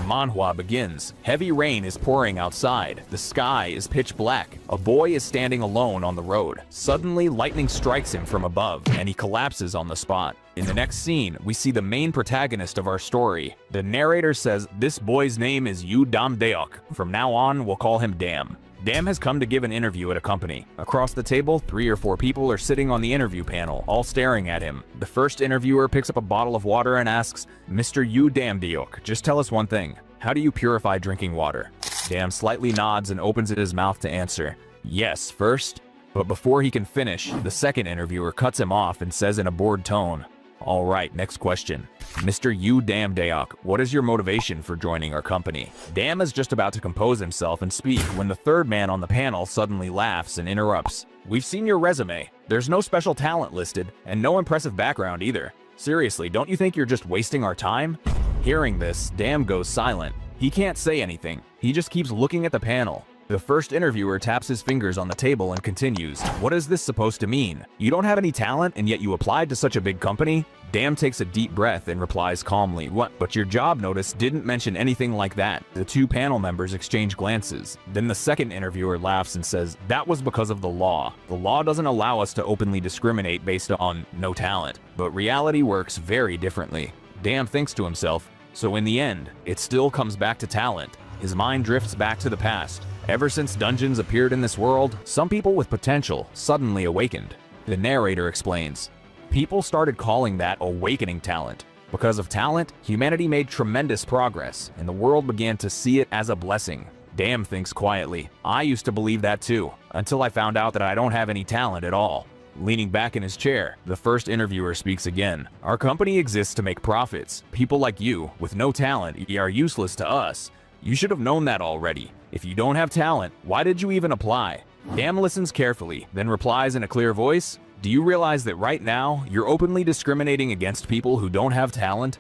manhwa begins. Heavy rain is pouring outside. The sky is pitch black. A boy is standing alone on the road. Suddenly, lightning strikes him from above, and he collapses on the spot. In the next scene, we see the main protagonist of our story. The narrator says, "This boy's name is Yu Dam Deok. From now on, we'll call him Dam." Dam has come to give an interview at a company. Across the table, 3 or 4 people are sitting on the interview panel, all staring at him. The first interviewer picks up a bottle of water and asks, "Mr. Yu Dam Deok, just tell us one thing. How do you purify drinking water?" Dam slightly nods and opens his mouth to answer, "Yes, first." But before he can finish, the second interviewer cuts him off and says in a bored tone, "All right, next question. Mr. Yu Dam Deok, what is your motivation for joining our company?" Dam is just about to compose himself and speak when the third man on the panel suddenly laughs and interrupts. "We've seen your resume. There's no special talent listed, and no impressive background either. Seriously, don't you think you're just wasting our time?" Hearing this, Dam goes silent. He can't say anything. He just keeps looking at the panel. The first interviewer taps his fingers on the table and continues, "What is this supposed to mean? You don't have any talent and yet you applied to such a big company?" Dam takes a deep breath and replies calmly, "What? But your job notice didn't mention anything like that." The 2 panel members exchange glances. Then the second interviewer laughs and says, "That was because of the law. The law doesn't allow us to openly discriminate based on no talent. But reality works very differently." Dam thinks to himself, so in the end, it still comes back to talent. His mind drifts back to the past. Ever since dungeons appeared in this world, some people with potential suddenly awakened. The narrator explains, "People started calling that awakening talent. Because of talent, humanity made tremendous progress, and the world began to see it as a blessing." Dam thinks quietly, "I used to believe that too, until I found out that I don't have any talent at all." Leaning back in his chair, the first interviewer speaks again. "Our company exists to make profits. People like you, with no talent, are useless to us. You should have known that already. If you don't have talent, why did you even apply?" Dam listens carefully, then replies in a clear voice, "Do you realize that right now, you're openly discriminating against people who don't have talent?"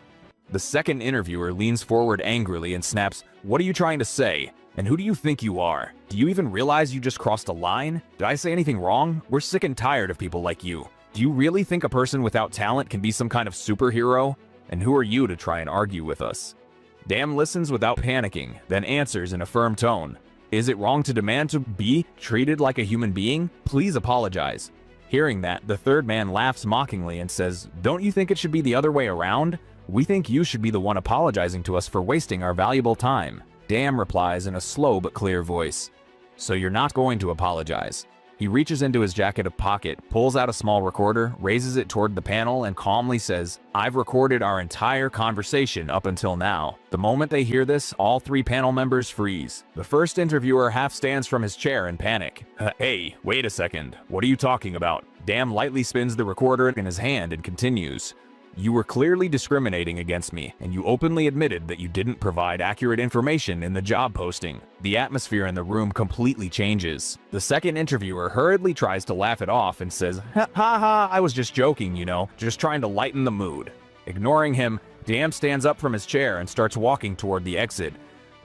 The second interviewer leans forward angrily and snaps, "What are you trying to say? And who do you think you are? Do you even realize you just crossed a line? Did I say anything wrong? We're sick and tired of people like you. Do you really think a person without talent can be some kind of superhero? And who are you to try and argue with us?" Dam listens without panicking, then answers in a firm tone, "Is it wrong to demand to be treated like a human being? Please apologize." Hearing that, the third man laughs mockingly and says, "Don't you think it should be the other way around? We think you should be the one apologizing to us for wasting our valuable time." Dam replies in a slow but clear voice, "So you're not going to apologize." He reaches into his jacket pocket, pulls out a small recorder, raises it toward the panel, and calmly says, "I've recorded our entire conversation up until now." The moment they hear this, all 3 panel members freeze. The first interviewer half stands from his chair in panic. "Hey, wait a second. What are you talking about?" Dam lightly spins the recorder in his hand and continues, "You were clearly discriminating against me, and you openly admitted that you didn't provide accurate information in the job posting." The atmosphere in the room completely changes. The second interviewer hurriedly tries to laugh it off and says, "Ha ha, I was just joking, you know, just trying to lighten the mood." Ignoring him, Dam stands up from his chair and starts walking toward the exit.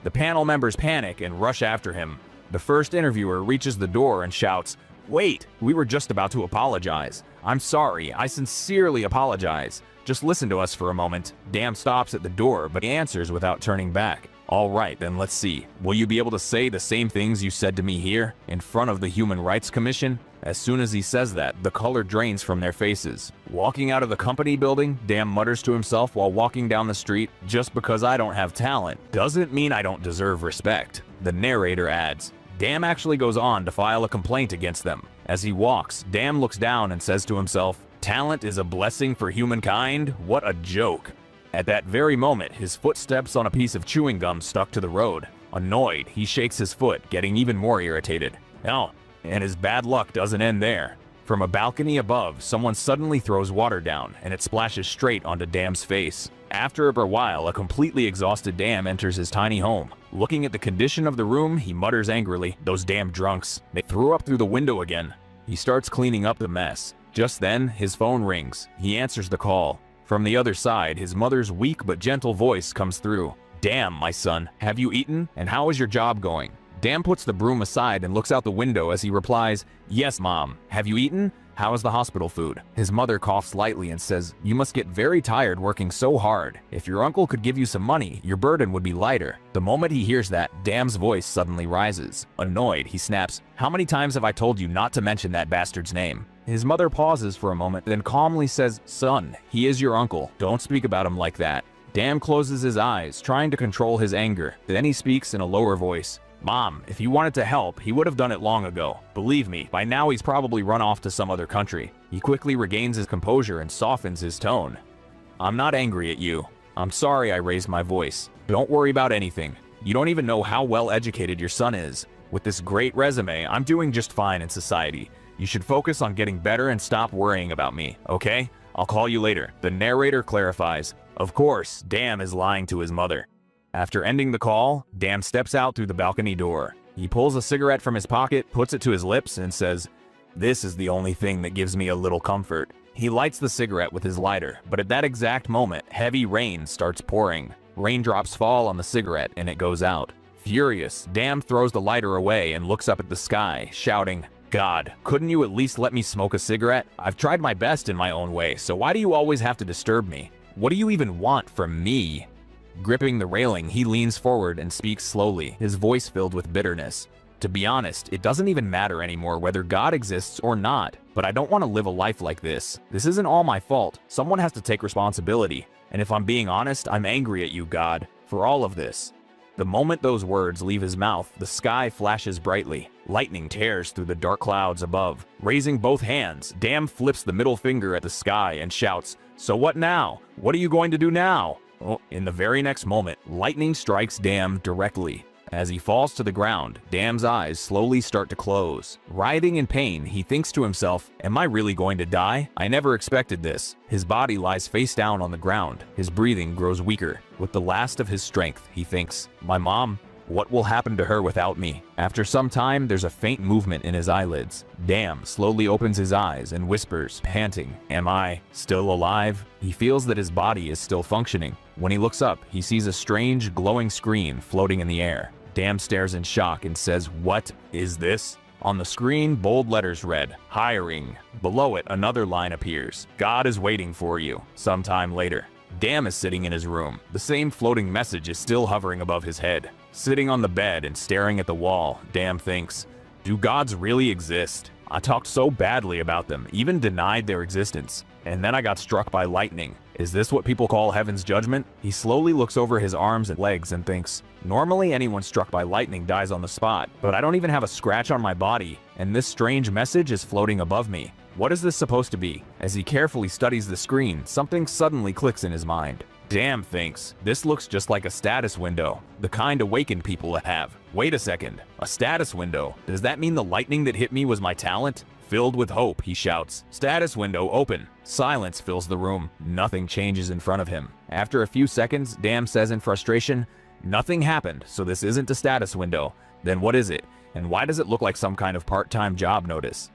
The panel members panic and rush after him. The first interviewer reaches the door and shouts, "Wait, we were just about to apologize. I'm sorry, I sincerely apologize. Just listen to us for a moment." Dam stops at the door, but answers without turning back. "All right, then let's see. Will you be able to say the same things you said to me here, in front of the Human Rights Commission?" As soon as he says that, the color drains from their faces. Walking out of the company building, Dam mutters to himself while walking down the street, "Just because I don't have talent doesn't mean I don't deserve respect." The narrator adds, Dam actually goes on to file a complaint against them. As he walks, Dam looks down and says to himself, "Talent is a blessing for humankind? What a joke." At that very moment, his foot steps on a piece of chewing gum stuck to the road. Annoyed, he shakes his foot, getting even more irritated. Oh, and his bad luck doesn't end there. From a balcony above, someone suddenly throws water down, and it splashes straight onto Dam's face. After a while, a completely exhausted Dam enters his tiny home. Looking at the condition of the room, he mutters angrily, "Those damn drunks. They threw up through the window again." He starts cleaning up the mess. Just then, his phone rings. He answers the call. From the other side, his mother's weak but gentle voice comes through. "Dam, my son, have you eaten? And how is your job going?" Dam puts the broom aside and looks out the window as he replies, "Yes, Mom. Have you eaten?" "How is the hospital food?" His mother coughs lightly and says, "You must get very tired working so hard. If your uncle could give you some money, your burden would be lighter." The moment he hears that, Dam's voice suddenly rises. Annoyed, he snaps, "How many times have I told you not to mention that bastard's name?" His mother pauses for a moment, then calmly says, "Son, he is your uncle. Don't speak about him like that." Dam closes his eyes, trying to control his anger. Then he speaks in a lower voice. "Mom, if he wanted to help, he would have done it long ago. Believe me, by now he's probably run off to some other country." He quickly regains his composure and softens his tone. "I'm not angry at you. I'm sorry I raised my voice. Don't worry about anything. You don't even know how well educated your son is. With this great resume, I'm doing just fine in society. You should focus on getting better and stop worrying about me, okay? I'll call you later." The narrator clarifies. Of course, Dam is lying to his mother. After ending the call, Dam steps out through the balcony door. He pulls a cigarette from his pocket, puts it to his lips, and says, "This is the only thing that gives me a little comfort." He lights the cigarette with his lighter, but at that exact moment, heavy rain starts pouring. Raindrops fall on the cigarette and it goes out. Furious, Dam throws the lighter away and looks up at the sky, shouting, "God, couldn't you at least let me smoke a cigarette? I've tried my best in my own way, so why do you always have to disturb me? What do you even want from me?" Gripping the railing, he leans forward and speaks slowly, his voice filled with bitterness. "To be honest, it doesn't even matter anymore whether God exists or not, but I don't want to live a life like this. This isn't all my fault. Someone has to take responsibility. And if I'm being honest, I'm angry at you, God, for all of this." The moment those words leave his mouth, the sky flashes brightly. Lightning tears through the dark clouds above. Raising both hands, Dam flips the middle finger at the sky and shouts, "So what now? What are you going to do now?" Oh, in the very next moment, lightning strikes Dam directly. As he falls to the ground, Dam's eyes slowly start to close. Writhing in pain, he thinks to himself, "Am I really going to die? I never expected this." His body lies face down on the ground. His breathing grows weaker. With the last of his strength, he thinks, "My mom? What will happen to her without me?" After some time, there's a faint movement in his eyelids. Dam slowly opens his eyes and whispers, panting, "Am I still alive?" He feels that his body is still functioning. When he looks up, he sees a strange, glowing screen floating in the air. Dam stares in shock and says, "What is this?" On the screen, bold letters read, "Hiring." Below it, another line appears, "God is waiting for you." Sometime later, Dam is sitting in his room. The same floating message is still hovering above his head. Sitting on the bed and staring at the wall, Dam thinks, "Do gods really exist? I talked so badly about them, even denied their existence. And then I got struck by lightning. Is this what people call heaven's judgment?" He slowly looks over his arms and legs and thinks, "Normally anyone struck by lightning dies on the spot, but I don't even have a scratch on my body, and this strange message is floating above me. What is this supposed to be?" As he carefully studies the screen, something suddenly clicks in his mind. Dam thinks, "This looks just like a status window, the kind awakened people have. Wait a second, a status window? Does that mean the lightning that hit me was my talent?" Filled with hope, he shouts, "Status window open." Silence fills the room. Nothing changes in front of him. After a few seconds, Dam says in frustration, "Nothing happened, so this isn't a status window. Then what is it? And why does it look like some kind of part-time job notice?"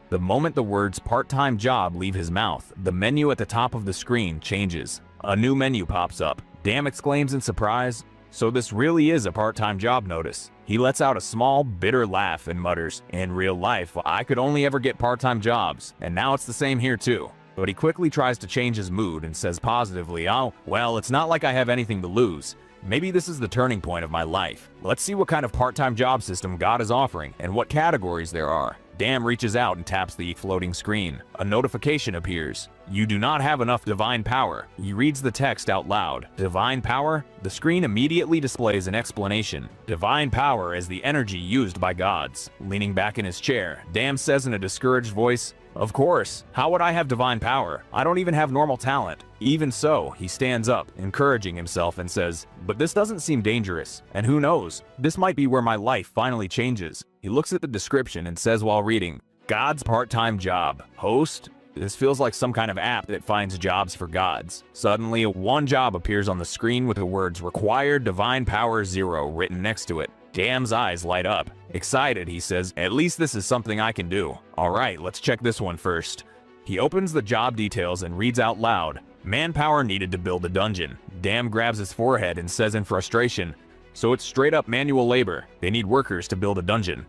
The moment the words "part-time job" leave his mouth, the menu at the top of the screen changes. A new menu pops up. Dam exclaims in surprise, "So this really is a part-time job notice." He lets out a small, bitter laugh and mutters, "In real life, I could only ever get part-time jobs, and now it's the same here too." But he quickly tries to change his mood and says positively, "Oh, well, it's not like I have anything to lose. Maybe this is the turning point of my life. Let's see what kind of part-time job system God is offering and what categories there are." Dam reaches out and taps the floating screen. A notification appears. "You do not have enough divine power." He reads the text out loud. Divine power? The screen immediately displays an explanation. Divine power is the energy used by gods. Leaning back in his chair, Dam says in a discouraged voice, "Of course. How would I have divine power? I don't even have normal talent." Even so, he stands up, encouraging himself, and says, "But this doesn't seem dangerous. And who knows? This might be where my life finally changes." He looks at the description and says while reading, "God's part-time job. Host?" This feels like some kind of app that finds jobs for gods. Suddenly, one job appears on the screen with the words "Required Divine Power 0" written next to it. Dam's eyes light up. Excited, he says, "At least this is something I can do. Alright, let's check this one first." He opens the job details and reads out loud, "Manpower needed to build a dungeon." Dam grabs his forehead and says in frustration, "So it's straight up manual labor. They need workers to build a dungeon."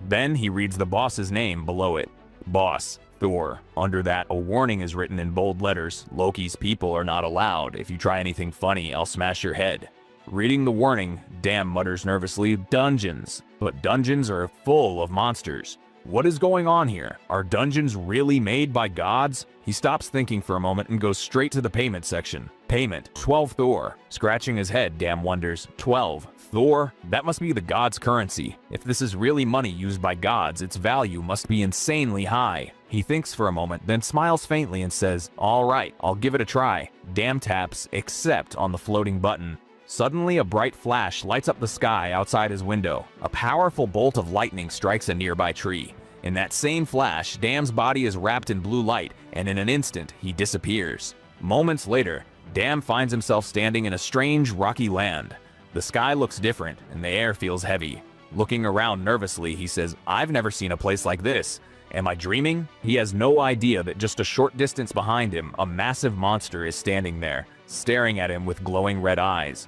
Then he reads the boss's name below it. "Boss, Thor. Under that, a warning is written in bold letters. Loki's people are not allowed. If you try anything funny, I'll smash your head. Reading the warning, Dam mutters nervously, dungeons. But dungeons are full of monsters. What is going on here? Are dungeons really made by gods? He stops thinking for a moment and goes straight to the payment section. Payment, 12 Thor. Scratching his head, Dam wonders, 12 Thor? That must be the god's currency. If this is really money used by gods, its value must be insanely high. He thinks for a moment, then smiles faintly and says, alright, I'll give it a try. Dam taps accept on the floating button. Suddenly, a bright flash lights up the sky outside his window. A powerful bolt of lightning strikes a nearby tree. In that same flash, Dam's body is wrapped in blue light, and in an instant, he disappears. Moments later, Dam finds himself standing in a strange, rocky land. The sky looks different, and the air feels heavy. Looking around nervously, he says, I've never seen a place like this. Am I dreaming? He has no idea that just a short distance behind him, a massive monster is standing there, staring at him with glowing red eyes.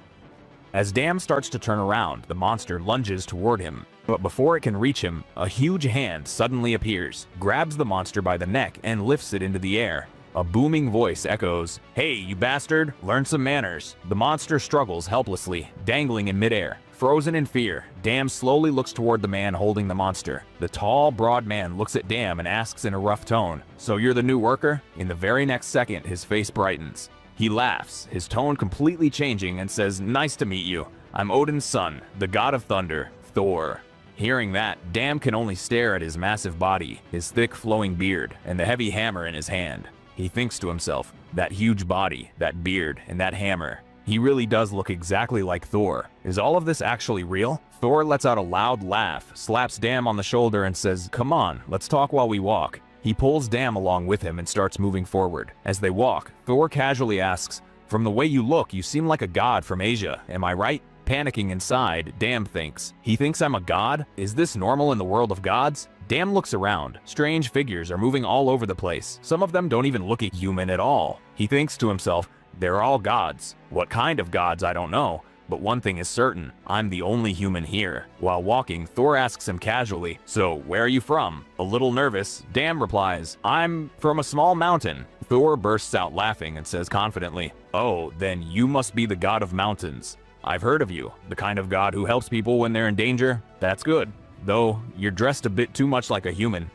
As Dam starts to turn around, the monster lunges toward him. But before it can reach him, a huge hand suddenly appears, grabs the monster by the neck, and lifts it into the air. A booming voice echoes, Hey, you bastard, learn some manners. The monster struggles helplessly, dangling in midair. Frozen in fear, Dam slowly looks toward the man holding the monster. The tall, broad man looks at Dam and asks in a rough tone, So you're the new worker? In the very next second, his face brightens. He laughs, his tone completely changing, and says, Nice to meet you. I'm Odin's son, the god of thunder, Thor. Hearing that, Dam can only stare at his massive body, his thick flowing beard, and the heavy hammer in his hand. He thinks to himself, that huge body, that beard, and that hammer. He really does look exactly like Thor. Is all of this actually real? Thor lets out a loud laugh, slaps Dam on the shoulder, and says, Come on, let's talk while we walk. He pulls Dam along with him and starts moving forward. As they walk, Thor casually asks, From the way you look, you seem like a god from Asia, am I right? Panicking inside, Dam thinks, He thinks I'm a god? Is this normal in the world of gods? Dam looks around. Strange figures are moving all over the place. Some of them don't even look human at all. He thinks to himself, They're all gods. What kind of gods, I don't know. But one thing is certain, I'm the only human here. While walking, Thor asks him casually, So, where are you from? A little nervous, Dam replies, I'm from a small mountain. Thor bursts out laughing and says confidently, Oh, then you must be the god of mountains. I've heard of you, the kind of god who helps people when they're in danger. That's good. Though, you're dressed a bit too much like a human.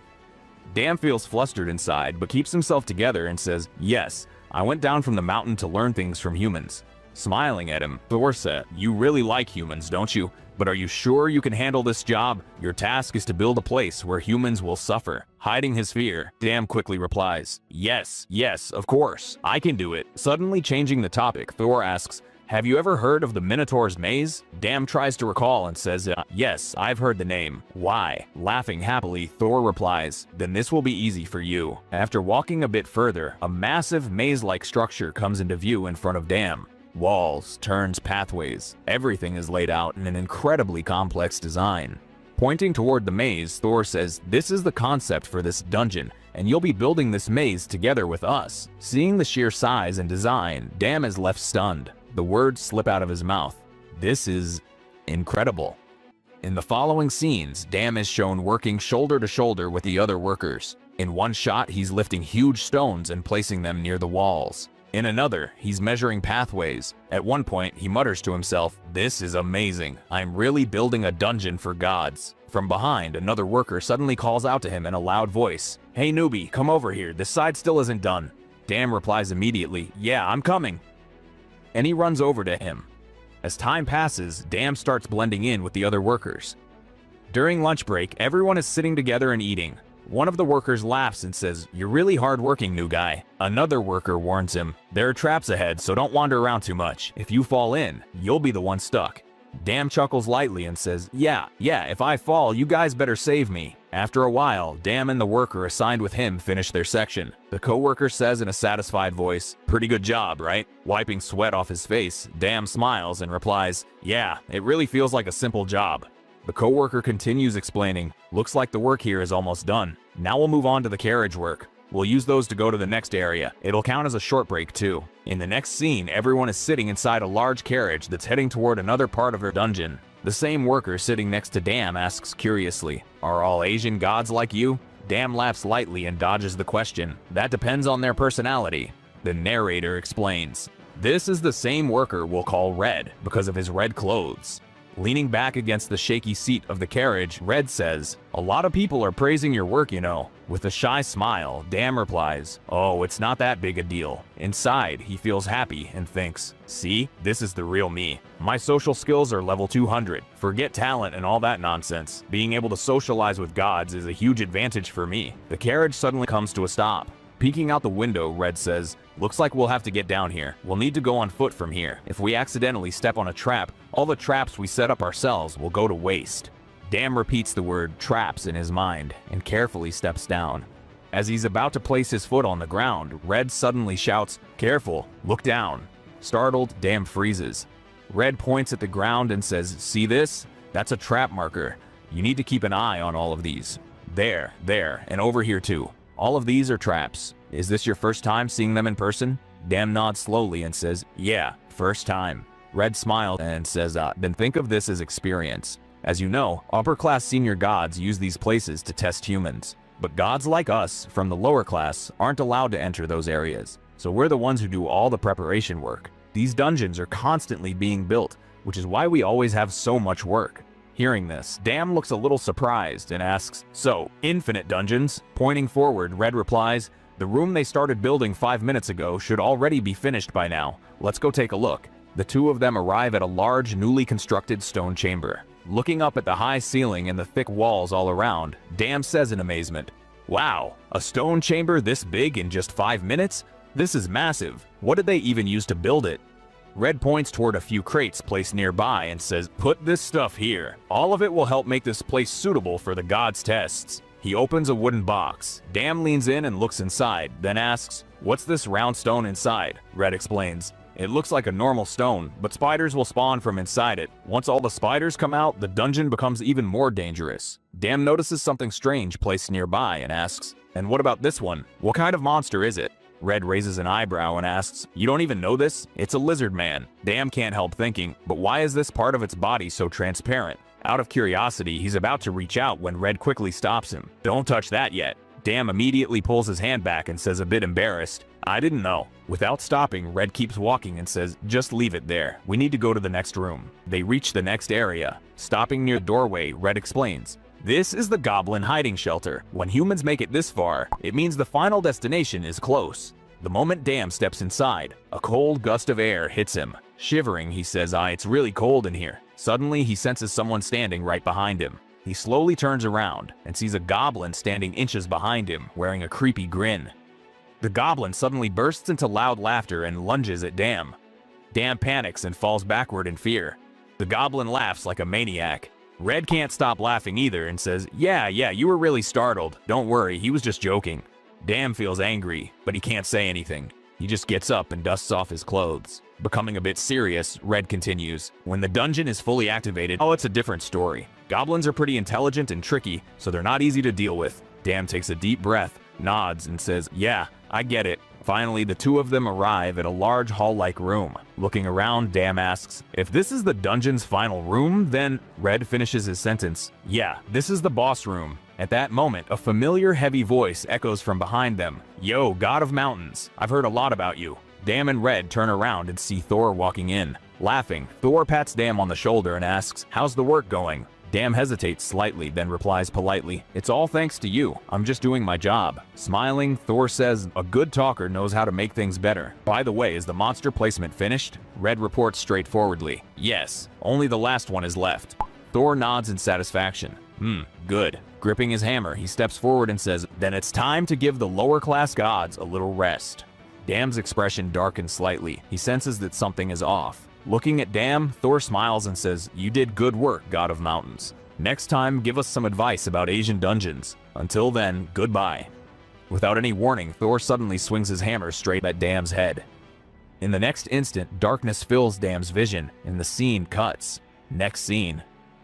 Dam feels flustered inside, but keeps himself together and says, Yes, I went down from the mountain to learn things from humans. Smiling at him, Thor said, You really like humans, don't you? But are you sure you can handle this job? Your task is to build a place where humans will suffer. Hiding his fear, Dam quickly replies, Yes, of course, I can do it. Suddenly changing the topic, Thor asks, Have you ever heard of the Minotaur's maze? Dam tries to recall and says, Yes, I've heard the name. Why? Laughing happily, Thor replies, Then this will be easy for you. After walking a bit further, a massive maze-like structure comes into view in front of Dam. Walls, turns, pathways, everything is laid out in an incredibly complex design. Pointing toward the maze, Thor says, This is the concept for this dungeon, and you'll be building this maze together with us. Seeing the sheer size and design, Dam is left stunned. The words slip out of his mouth. This is incredible. In the following scenes, Dam is shown working shoulder to shoulder with the other workers. In one shot, he's lifting huge stones and placing them near the walls. In another, he's measuring pathways. At one point, he mutters to himself, This is amazing. I'm really building a dungeon for gods. From behind, another worker suddenly calls out to him in a loud voice, Hey newbie, come over here, this side still isn't done. Dam replies immediately, Yeah, I'm coming. And he runs over to him. As time passes, Dam starts blending in with the other workers. During lunch break, everyone is sitting together and eating. One of the workers laughs and says, You're really hardworking, new guy. Another worker warns him, There are traps ahead, so don't wander around too much. If you fall in, you'll be the one stuck. Dam chuckles lightly and says, Yeah, if I fall, you guys better save me. After a while, Dam and the worker assigned with him finish their section. The co-worker says in a satisfied voice, Pretty good job, right? Wiping sweat off his face, Dam smiles and replies, Yeah, it really feels like a simple job. The co-worker continues explaining, Looks like the work here is almost done. Now we'll move on to the carriage work. We'll use those to go to the next area. It'll count as a short break too. In the next scene, everyone is sitting inside a large carriage that's heading toward another part of their dungeon. The same worker sitting next to Dam asks curiously, Are all Asian gods like you? Damn laughs lightly and dodges the question. That depends on their personality. The narrator explains. This is the same worker we'll call Red because of his red clothes. Leaning back against the shaky seat of the carriage, Red says, "A lot of people are praising your work, you know." With a shy smile, Damn replies, "Oh, it's not that big a deal." Inside, he feels happy and thinks, "See, this is the real me. My social skills are level 200. Forget talent and all that nonsense. Being able to socialize with gods is a huge advantage for me." The carriage suddenly comes to a stop. Peeking out the window, Red says, "Looks like we'll have to get down here. We'll need to go on foot from here. If we accidentally step on a trap, all the traps we set up ourselves will go to waste." Damn repeats the word traps in his mind and carefully steps down. As he's about to place his foot on the ground, Red suddenly shouts, "Careful, look down." Startled, Damn freezes. Red points at the ground and says, "See this? That's a trap marker. You need to keep an eye on all of these. There, and over here too. All of these are traps. Is this your first time seeing them in person?" Damn nods slowly and says, "Yeah, first time." Red smiles and says, "Then think of this as experience. As you know, upper-class senior gods use these places to test humans. But gods like us, from the lower class, aren't allowed to enter those areas. So we're the ones who do all the preparation work. These dungeons are constantly being built, which is why we always have so much work." Hearing this, Damn looks a little surprised and asks, "So, infinite dungeons?" Pointing forward, Red replies, "The room they started building 5 minutes ago should already be finished by now. Let's go take a look." The two of them arrive at a large, newly constructed stone chamber. Looking up at the high ceiling and the thick walls all around, Damn says in amazement, "Wow, a stone chamber this big in just 5 minutes? This is massive. What did they even use to build it?" Red points toward a few crates placed nearby and says, "Put this stuff here. All of it will help make this place suitable for the gods' tests." He opens a wooden box. Damn leans in and looks inside, then asks, "What's this round stone inside?" Red explains, "It looks like a normal stone, but spiders will spawn from inside it. Once all the spiders come out, the dungeon becomes even more dangerous." Damn notices something strange placed nearby and asks, "And what about this one? What kind of monster is it?" Red raises an eyebrow and asks, "You don't even know this? It's a lizard man." Damn can't help thinking, but why is this part of its body so transparent? Out of curiosity, he's about to reach out when Red quickly stops him. "Don't touch that yet." Damn immediately pulls his hand back and says a bit embarrassed, "I didn't know." Without stopping, Red keeps walking and says, "Just leave it there. We need to go to the next room." They reach the next area. Stopping near the doorway, Red explains, "This is the goblin hiding shelter. When humans make it this far, it means the final destination is close." The moment Damn steps inside, a cold gust of air hits him. Shivering, he says, "It's really cold in here." Suddenly, he senses someone standing right behind him. He slowly turns around and sees a goblin standing inches behind him, wearing a creepy grin. The goblin suddenly bursts into loud laughter and lunges at Damn. Damn panics and falls backward in fear. The goblin laughs like a maniac. Red can't stop laughing either and says, Yeah, you were really startled. Don't worry, he was just joking." Damn feels angry, but he can't say anything. He just gets up and dusts off his clothes. Becoming a bit serious, Red continues, "When the dungeon is fully activated, it's a different story. Goblins are pretty intelligent and tricky, so they're not easy to deal with." Damn takes a deep breath, nods, and says, "Yeah, I get it." Finally, the two of them arrive at a large hall-like room. Looking around, Damn asks, "If this is the dungeon's final room, then—" Red finishes his sentence, "Yeah, this is the boss room." At that moment, a familiar heavy voice echoes from behind them. "Yo, God of Mountains, I've heard a lot about you." Damn and Red turn around and see Thor walking in. Laughing, Thor pats Damn on the shoulder and asks, "How's the work going?" Damn hesitates slightly, then replies politely, "It's all thanks to you. I'm just doing my job." Smiling, Thor says, "A good talker knows how to make things better. By the way, is the monster placement finished?" Red reports straightforwardly, "Yes, only the last one is left." Thor nods in satisfaction. Good." Gripping his hammer, he steps forward and says, "Then it's time to give the lower-class gods a little rest." Damn's expression darkens slightly. He senses that something is off. Looking at Damn, Thor smiles and says, "You did good work, God of Mountains. Next time, give us some advice about Asian dungeons. Until then, goodbye." Without any warning, Thor suddenly swings his hammer straight at Damn's head. In the next instant, darkness fills Damn's vision, and the scene cuts. Next scene.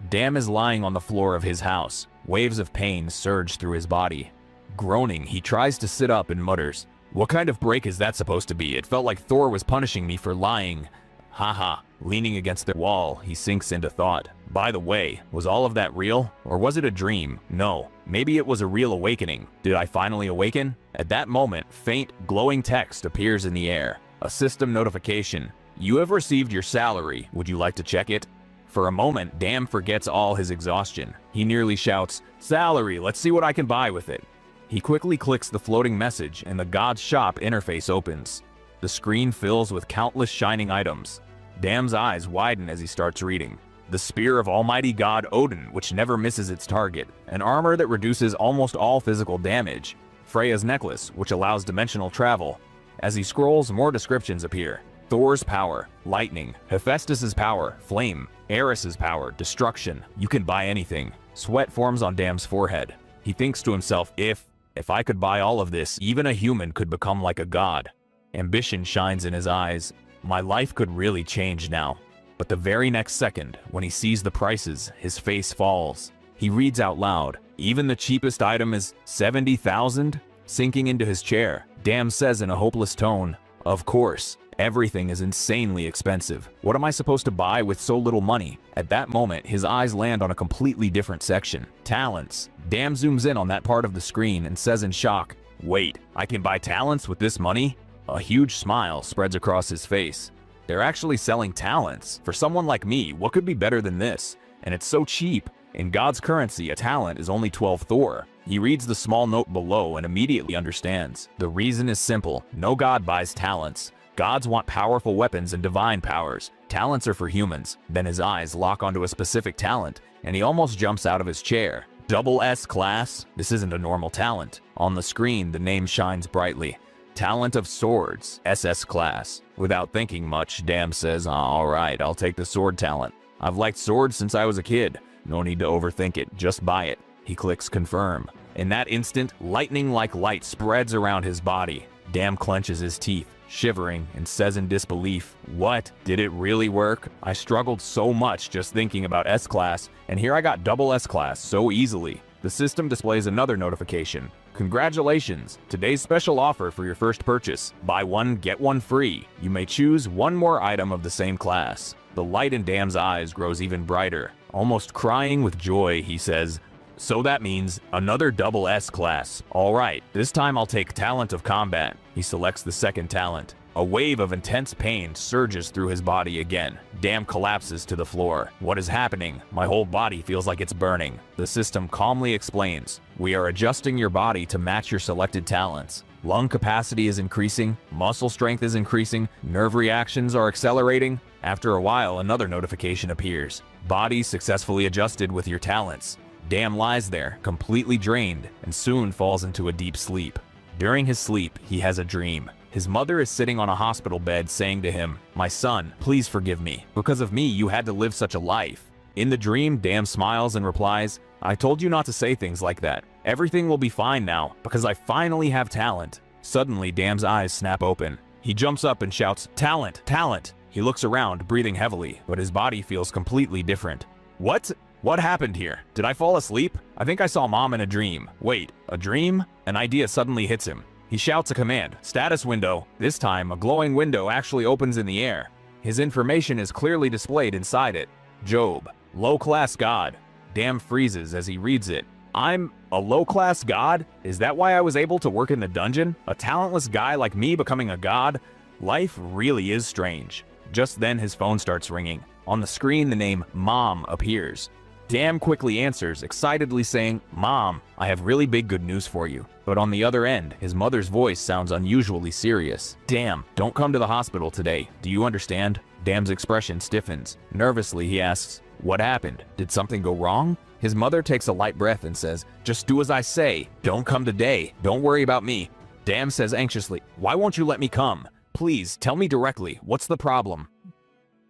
Damn is lying on the floor of his house. Waves of pain surge through his body. Groaning, he tries to sit up and mutters, "What kind of break is that supposed to be? It felt like Thor was punishing me for lying. Haha. Leaning against the wall, he sinks into thought. By the way, was all of that real? Or was it a dream? No. Maybe it was a real awakening. Did I finally awaken? At that moment, faint, glowing text appears in the air. A system notification. You have received your salary. Would you like to check it? For a moment, Dam forgets all his exhaustion. He nearly shouts, "Salary, let's see what I can buy with it." He quickly clicks the floating message and the God's Shop interface opens. The screen fills with countless shining items. Dam's eyes widen as he starts reading. The spear of Almighty God Odin, which never misses its target. An armor that reduces almost all physical damage. Freya's necklace, which allows dimensional travel. As he scrolls, more descriptions appear. Thor's power, lightning. Hephaestus's power, flame. Eris's power, destruction. You can buy anything. Sweat forms on Dam's forehead. He thinks to himself, if I could buy all of this, even a human could become like a god. Ambition shines in his eyes. My life could really change now. But the very next second, when he sees the prices, his face falls. He reads out loud, even the cheapest item is 70,000? Sinking into his chair, Dam says in a hopeless tone, of course, everything is insanely expensive. What am I supposed to buy with so little money? At that moment, his eyes land on a completely different section. Talents. Dam zooms in on that part of the screen and says in shock, wait, I can buy talents with this money? A huge smile spreads across his face. They're actually selling talents. For someone like me, what could be better than this? And it's so cheap. In God's currency, a talent is only 12 Thor. He reads the small note below and immediately understands. The reason is simple. No god buys talents. Gods want powerful weapons and divine powers. Talents are for humans. Then his eyes lock onto a specific talent, and he almost jumps out of his chair. Double S class? This isn't a normal talent. On the screen, the name shines brightly. Talent of Swords, SS class. Without thinking much, Dam says, alright, I'll take the sword talent. I've liked swords since I was a kid. No need to overthink it, just buy it. He clicks confirm. In that instant, lightning-like light spreads around his body. Dam clenches his teeth, shivering, and says in disbelief, what? Did it really work? I struggled so much just thinking about S-Class, and here I got double S-Class so easily. The system displays another notification. Congratulations! Today's special offer for your first purchase. Buy one, get one free. You may choose one more item of the same class. The light in Dam's eyes grows even brighter. Almost crying with joy, he says, so that means another double S class. Alright, this time I'll take Talent of Combat. He selects the second talent. A wave of intense pain surges through his body again. Dam collapses to the floor. What is happening? My whole body feels like it's burning. The system calmly explains, we are adjusting your body to match your selected talents. Lung capacity is increasing, muscle strength is increasing, nerve reactions are accelerating. After a while, another notification appears. Body successfully adjusted with your talents. Dam lies there, completely drained, and soon falls into a deep sleep. During his sleep, he has a dream. His mother is sitting on a hospital bed saying to him, my son, please forgive me. Because of me, you had to live such a life. In the dream, Dam smiles and replies, I told you not to say things like that. Everything will be fine now, because I finally have talent. Suddenly, Dam's eyes snap open. He jumps up and shouts, talent, talent. He looks around, breathing heavily, but his body feels completely different. What? What happened here? Did I fall asleep? I think I saw Mom in a dream. Wait, a dream? An idea suddenly hits him. He shouts a command, status window. This time, a glowing window actually opens in the air. His information is clearly displayed inside it. Job, low-class god. Dam freezes as he reads it. I'm a low-class god? Is that why I was able to work in the dungeon? A talentless guy like me becoming a god? Life really is strange. Just then his phone starts ringing. On the screen, the name Mom appears. Dam quickly answers, excitedly saying, Mom, I have really big good news for you. But on the other end, his mother's voice sounds unusually serious. Dam, don't come to the hospital today. Do you understand? Dam's expression stiffens. Nervously, he asks, what happened? Did something go wrong? His mother takes a light breath and says, just do as I say. Don't come today. Don't worry about me. Dam says anxiously, why won't you let me come? Please, tell me directly. What's the problem?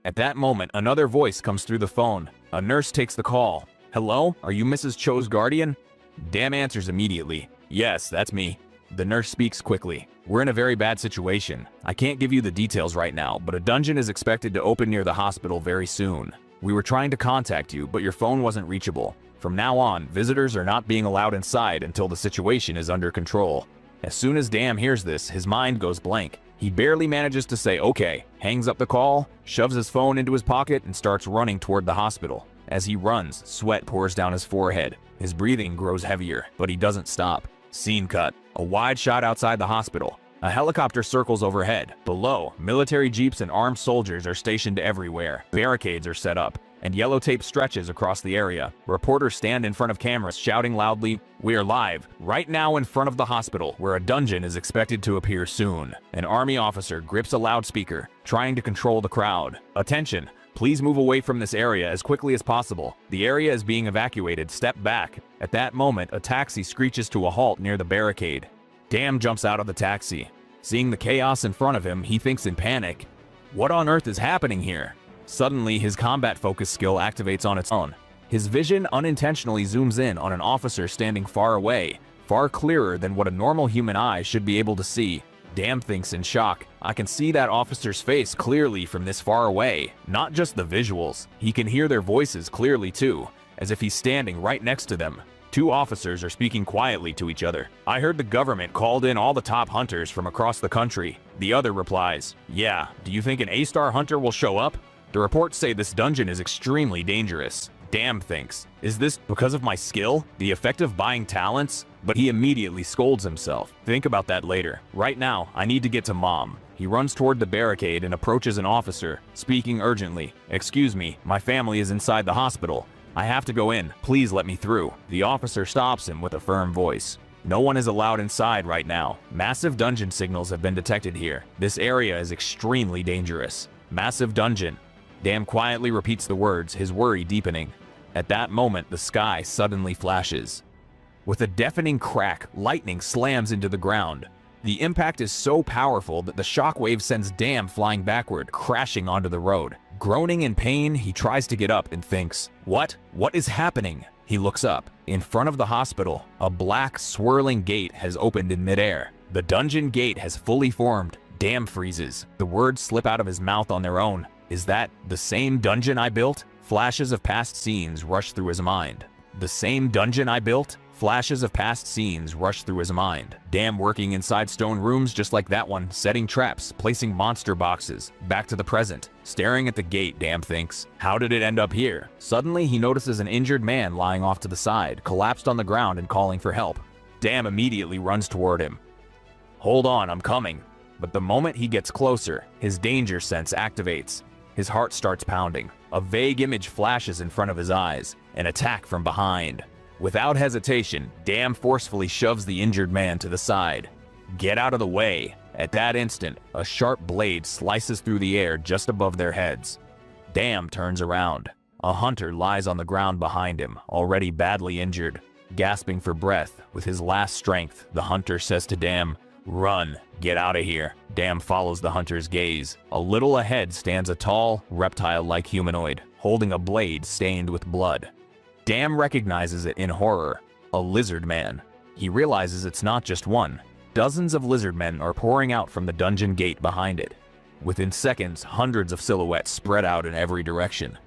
At that moment, another voice comes through the phone. A nurse takes the call. Hello? Are you Mrs. Cho's guardian? Dam answers immediately. Yes, that's me. The nurse speaks quickly. We're in a very bad situation. I can't give you the details right now, but a dungeon is expected to open near the hospital very soon. We were trying to contact you, but your phone wasn't reachable. From now on, visitors are not being allowed inside until the situation is under control. As soon as Dam hears this, his mind goes blank. He barely manages to say okay, hangs up the call, shoves his phone into his pocket, and starts running toward the hospital. As he runs, sweat pours down his forehead. His breathing grows heavier, but he doesn't stop. Scene cut. A wide shot outside the hospital. A helicopter circles overhead. Below, military jeeps and armed soldiers are stationed everywhere. Barricades are set up, and yellow tape stretches across the area. Reporters stand in front of cameras shouting loudly, "We're live, right now in front of the hospital, where a dungeon is expected to appear soon." An army officer grips a loudspeaker, trying to control the crowd. "Attention, please move away from this area as quickly as possible. The area is being evacuated, step back." At that moment, a taxi screeches to a halt near the barricade. Dam jumps out of the taxi. Seeing the chaos in front of him, he thinks in panic, "What on earth is happening here?" Suddenly, his combat focus skill activates on its own. His vision unintentionally zooms in on an officer standing far away, far clearer than what a normal human eye should be able to see. Dam thinks in shock, "I can see that officer's face clearly from this far away. Not just the visuals, he can hear their voices clearly too, as if he's standing right next to them." Two officers are speaking quietly to each other. "I heard the government called in all the top hunters from across the country." The other replies, "Yeah, do you think an A-star hunter will show up?" The reports say this dungeon is extremely dangerous. Dam thinks, "Is this because of my skill? The effect of buying talents?" But he immediately scolds himself. "Think about that later. Right now, I need to get to Mom." He runs toward the barricade and approaches an officer, speaking urgently. "Excuse me, my family is inside the hospital. I have to go in. Please let me through." The officer stops him with a firm voice. "No one is allowed inside right now. Massive dungeon signals have been detected here. This area is extremely dangerous." Massive dungeon. Dam quietly repeats the words, his worry deepening. At that moment, the sky suddenly flashes. With a deafening crack, lightning slams into the ground. The impact is so powerful that the shockwave sends Dam flying backward, crashing onto the road. Groaning in pain, he tries to get up and thinks, What is happening?" He looks up. In front of the hospital, a black, swirling gate has opened in midair. The dungeon gate has fully formed. Dam freezes. The words slip out of his mouth on their own. "Is that the same dungeon I built?" Flashes of past scenes rush through his mind. The same dungeon I built? Flashes of past scenes rush through his mind. Dam working inside stone rooms just like that one, setting traps, placing monster boxes. Back to the present. Staring at the gate, Dam thinks, "How did it end up here?" Suddenly, he notices an injured man lying off to the side, collapsed on the ground and calling for help. Dam immediately runs toward him. "Hold on, I'm coming." But the moment he gets closer, his danger sense activates. His heart starts pounding. A vague image flashes in front of his eyes. An attack from behind. Without hesitation, Dam forcefully shoves the injured man to the side. "Get out of the way." At that instant, a sharp blade slices through the air just above their heads. Dam turns around. A hunter lies on the ground behind him, already badly injured. Gasping for breath, with his last strength, the hunter says to Dam, "Run, get out of here." Dam follows the hunter's gaze. A little ahead stands a tall, reptile-like humanoid, holding a blade stained with blood. Dam recognizes it in horror, a lizard man. He realizes it's not just one. Dozens of lizard men are pouring out from the dungeon gate behind it. Within seconds, hundreds of silhouettes spread out in every direction.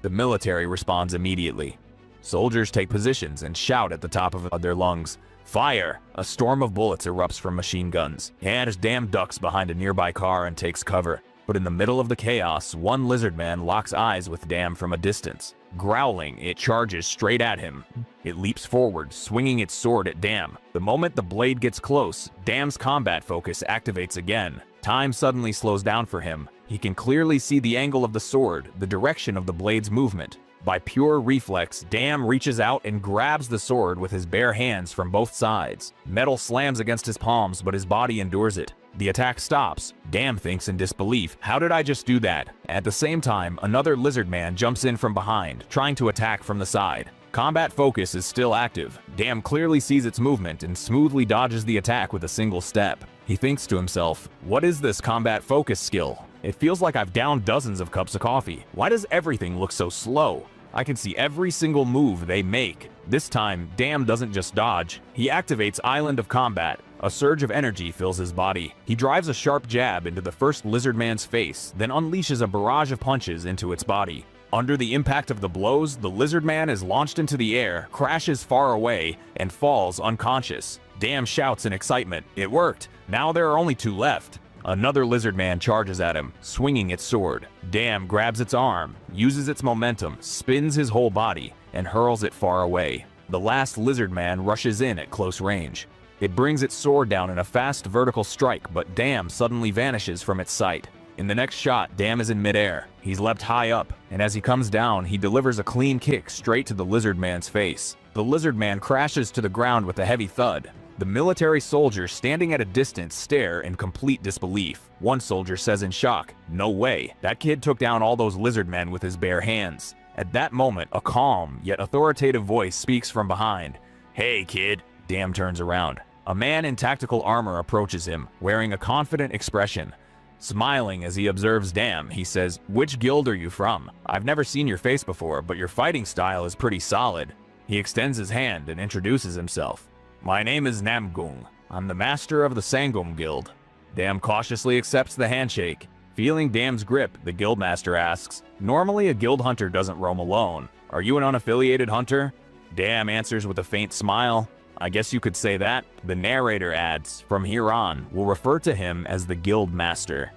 The military responds immediately. Soldiers take positions and shout at the top of their lungs, "Fire!" A storm of bullets erupts from machine guns, and as Dam ducks behind a nearby car and takes cover. But in the middle of the chaos, one lizard man locks eyes with Dam from a distance. Growling, it charges straight at him. It leaps forward, swinging its sword at Dam. The moment the blade gets close, Dam's combat focus activates again. Time suddenly slows down for him. He can clearly see the angle of the sword, the direction of the blade's movement. By pure reflex, Dam reaches out and grabs the sword with his bare hands from both sides. Metal slams against his palms, but his body endures it. The attack stops. Dam thinks in disbelief, "How did I just do that?" At the same time, another lizard man jumps in from behind, trying to attack from the side. Combat focus is still active. Dam clearly sees its movement and smoothly dodges the attack with a single step. He thinks to himself, "What is this combat focus skill? It feels like I've downed dozens of cups of coffee. Why does everything look so slow? I can see every single move they make." This time, Dam doesn't just dodge. He activates Island of Combat. A surge of energy fills his body. He drives a sharp jab into the first lizard man's face, then unleashes a barrage of punches into its body. Under the impact of the blows, the lizard man is launched into the air, crashes far away, and falls unconscious. Dam shouts in excitement, "It worked! Now there are only two left." Another lizard man charges at him, swinging its sword. Damn grabs its arm, uses its momentum, spins his whole body, and hurls it far away. The last lizard man rushes in at close range. It brings its sword down in a fast vertical strike, but Damn suddenly vanishes from its sight. In the next shot, Damn is in midair. He's leapt high up, and as he comes down, he delivers a clean kick straight to the lizard man's face. The lizard man crashes to the ground with a heavy thud. The military soldiers standing at a distance stare in complete disbelief. One soldier says in shock, "No way, that kid took down all those lizard men with his bare hands." At that moment, a calm yet authoritative voice speaks from behind. "Hey kid." Damn turns around. A man in tactical armor approaches him, wearing a confident expression. Smiling as he observes Damn, he says, "Which guild are you from? I've never seen your face before, but your fighting style is pretty solid." He extends his hand and introduces himself. "My name is Namgung. I'm the master of the Sangum Guild." Damn cautiously accepts the handshake. Feeling Damn's grip, the guildmaster asks, "Normally a guild hunter doesn't roam alone. Are you an unaffiliated hunter?" Damn answers with a faint smile. "I guess you could say that." The narrator adds, "From here on, we'll refer to him as the guild master."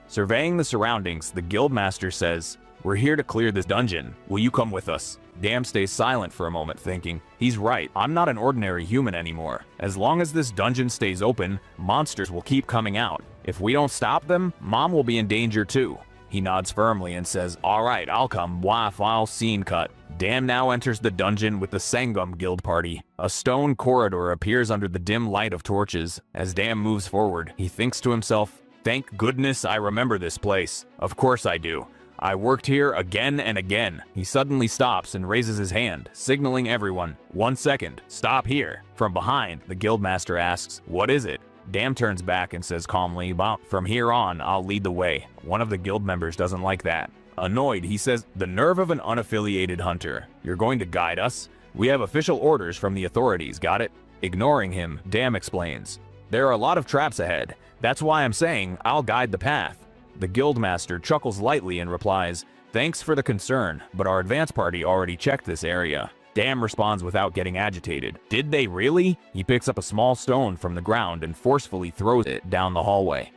Surveying the surroundings, the guild master says, "We're here to clear this dungeon. Will you come with us?" Damn stays silent for a moment, thinking, he's right, I'm not an ordinary human anymore. As long as this dungeon stays open, monsters will keep coming out. If we don't stop them, Mom will be in danger too. He nods firmly and says, "Alright, I'll come." File scene cut. Damn now enters the dungeon with the Sangum Guild party. A stone corridor appears under the dim light of torches. As Damn moves forward, he thinks to himself, "Thank goodness I remember this place. Of course I do. I worked here again and again." He suddenly stops and raises his hand, signaling everyone, "1 second, stop here." From behind, the guildmaster asks, "What is it?" Damn turns back and says calmly, "From here on, I'll lead the way." One of the guild members doesn't like that. Annoyed, he says, "The nerve of an unaffiliated hunter. You're going to guide us? We have official orders from the authorities, got it?" Ignoring him, Damn explains, "There are a lot of traps ahead. That's why I'm saying I'll guide the path." The guildmaster chuckles lightly and replies, "Thanks for the concern, but our advance party already checked this area." Damn responds without getting agitated. "Did they really?" He picks up a small stone from the ground and forcefully throws it down the hallway.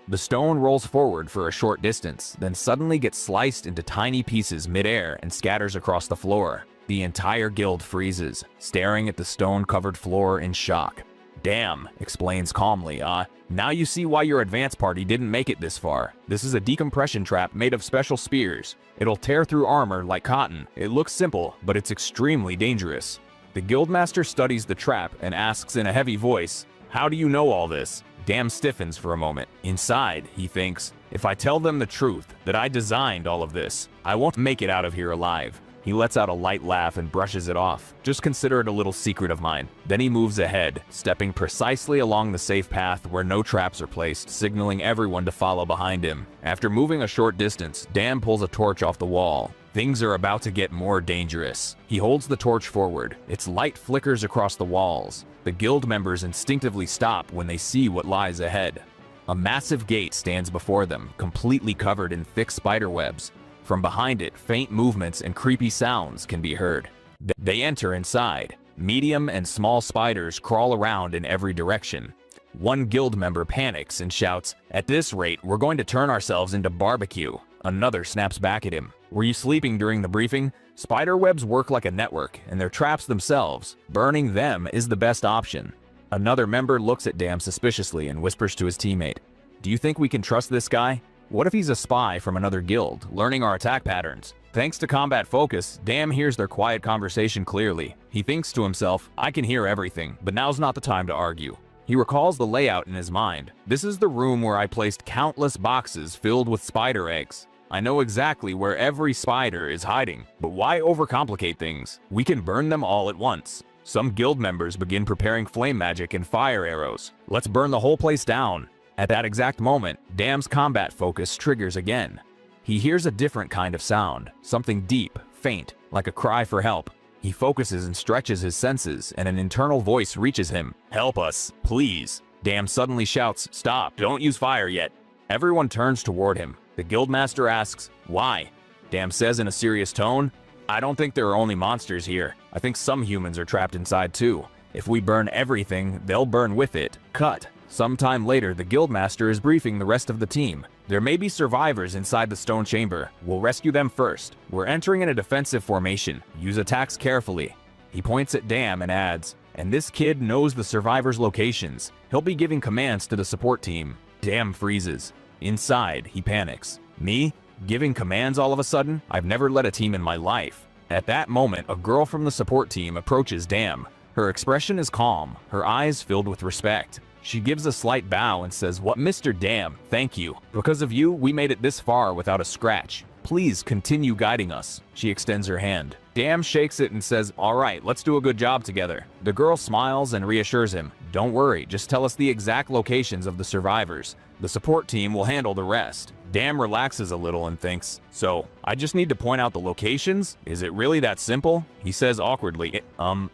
The stone rolls forward for a short distance, then suddenly gets sliced into tiny pieces midair and scatters across the floor. The entire guild freezes, staring at the stone-covered floor in shock. Damn, explains calmly, now you see why your advance party didn't make it this far. This is a decompression trap made of special spears. It'll tear through armor like cotton. It looks simple, but it's extremely dangerous. The guildmaster studies the trap and asks in a heavy voice, "How do you know all this?" Damn stiffens for a moment. Inside, he thinks, if I tell them the truth, that I designed all of this, I won't make it out of here alive. He lets out a light laugh and brushes it off. Just consider it a little secret of mine. Then he moves ahead, stepping precisely along the safe path where no traps are placed, signaling everyone to follow behind him. After moving a short distance, Dan pulls a torch off the wall. Things are about to get more dangerous. He holds the torch forward. Its light flickers across the walls. The guild members instinctively stop when they see what lies ahead. A massive gate stands before them, completely covered in thick spider webs. From behind it, faint movements and creepy sounds can be heard. They enter inside. Medium and small spiders crawl around in every direction. One guild member panics and shouts, "At this rate, we're going to turn ourselves into barbecue." Another snaps back at him. "Were you sleeping during the briefing? Spider webs work like a network, and they're traps themselves. Burning them is the best option." Another member looks at Damn suspiciously and whispers to his teammate, "Do you think we can trust this guy? What if he's a spy from another guild, learning our attack patterns?" Thanks to combat focus, Damn hears their quiet conversation clearly. He thinks to himself, I can hear everything, but now's not the time to argue. He recalls the layout in his mind. This is the room where I placed countless boxes filled with spider eggs. I know exactly where every spider is hiding, but why overcomplicate things? We can burn them all at once. Some guild members begin preparing flame magic and fire arrows. Let's burn the whole place down. At that exact moment, Damn's combat focus triggers again. He hears a different kind of sound, something deep, faint, like a cry for help. He focuses and stretches his senses, and an internal voice reaches him. "Help us, please." Damn suddenly shouts, "Stop, don't use fire yet." Everyone turns toward him. The guildmaster asks, "Why?" Damn says in a serious tone, "I don't think there are only monsters here. I think some humans are trapped inside too. If we burn everything, they'll burn with it." Cut. Sometime later, the guildmaster is briefing the rest of the team. There may be survivors inside the stone chamber. We'll rescue them first. We're entering in a defensive formation. Use attacks carefully. He points at Dam and adds, and this kid knows the survivors' locations. He'll be giving commands to the support team. Dam freezes. Inside, he panics. Me? Giving commands all of a sudden? I've never led a team in my life. At that moment, a girl from the support team approaches Dam. Her expression is calm, her eyes filled with respect. She gives a slight bow and says, "What, Mr. Dam, thank you. Because of you, we made it this far without a scratch. Please continue guiding us." She extends her hand. Dam shakes it and says, "All right, let's do a good job together." The girl smiles and reassures him. "Don't worry, just tell us the exact locations of the survivors. The support team will handle the rest." Dam relaxes a little and thinks, "So, I just need to point out the locations? Is it really that simple?" He says awkwardly,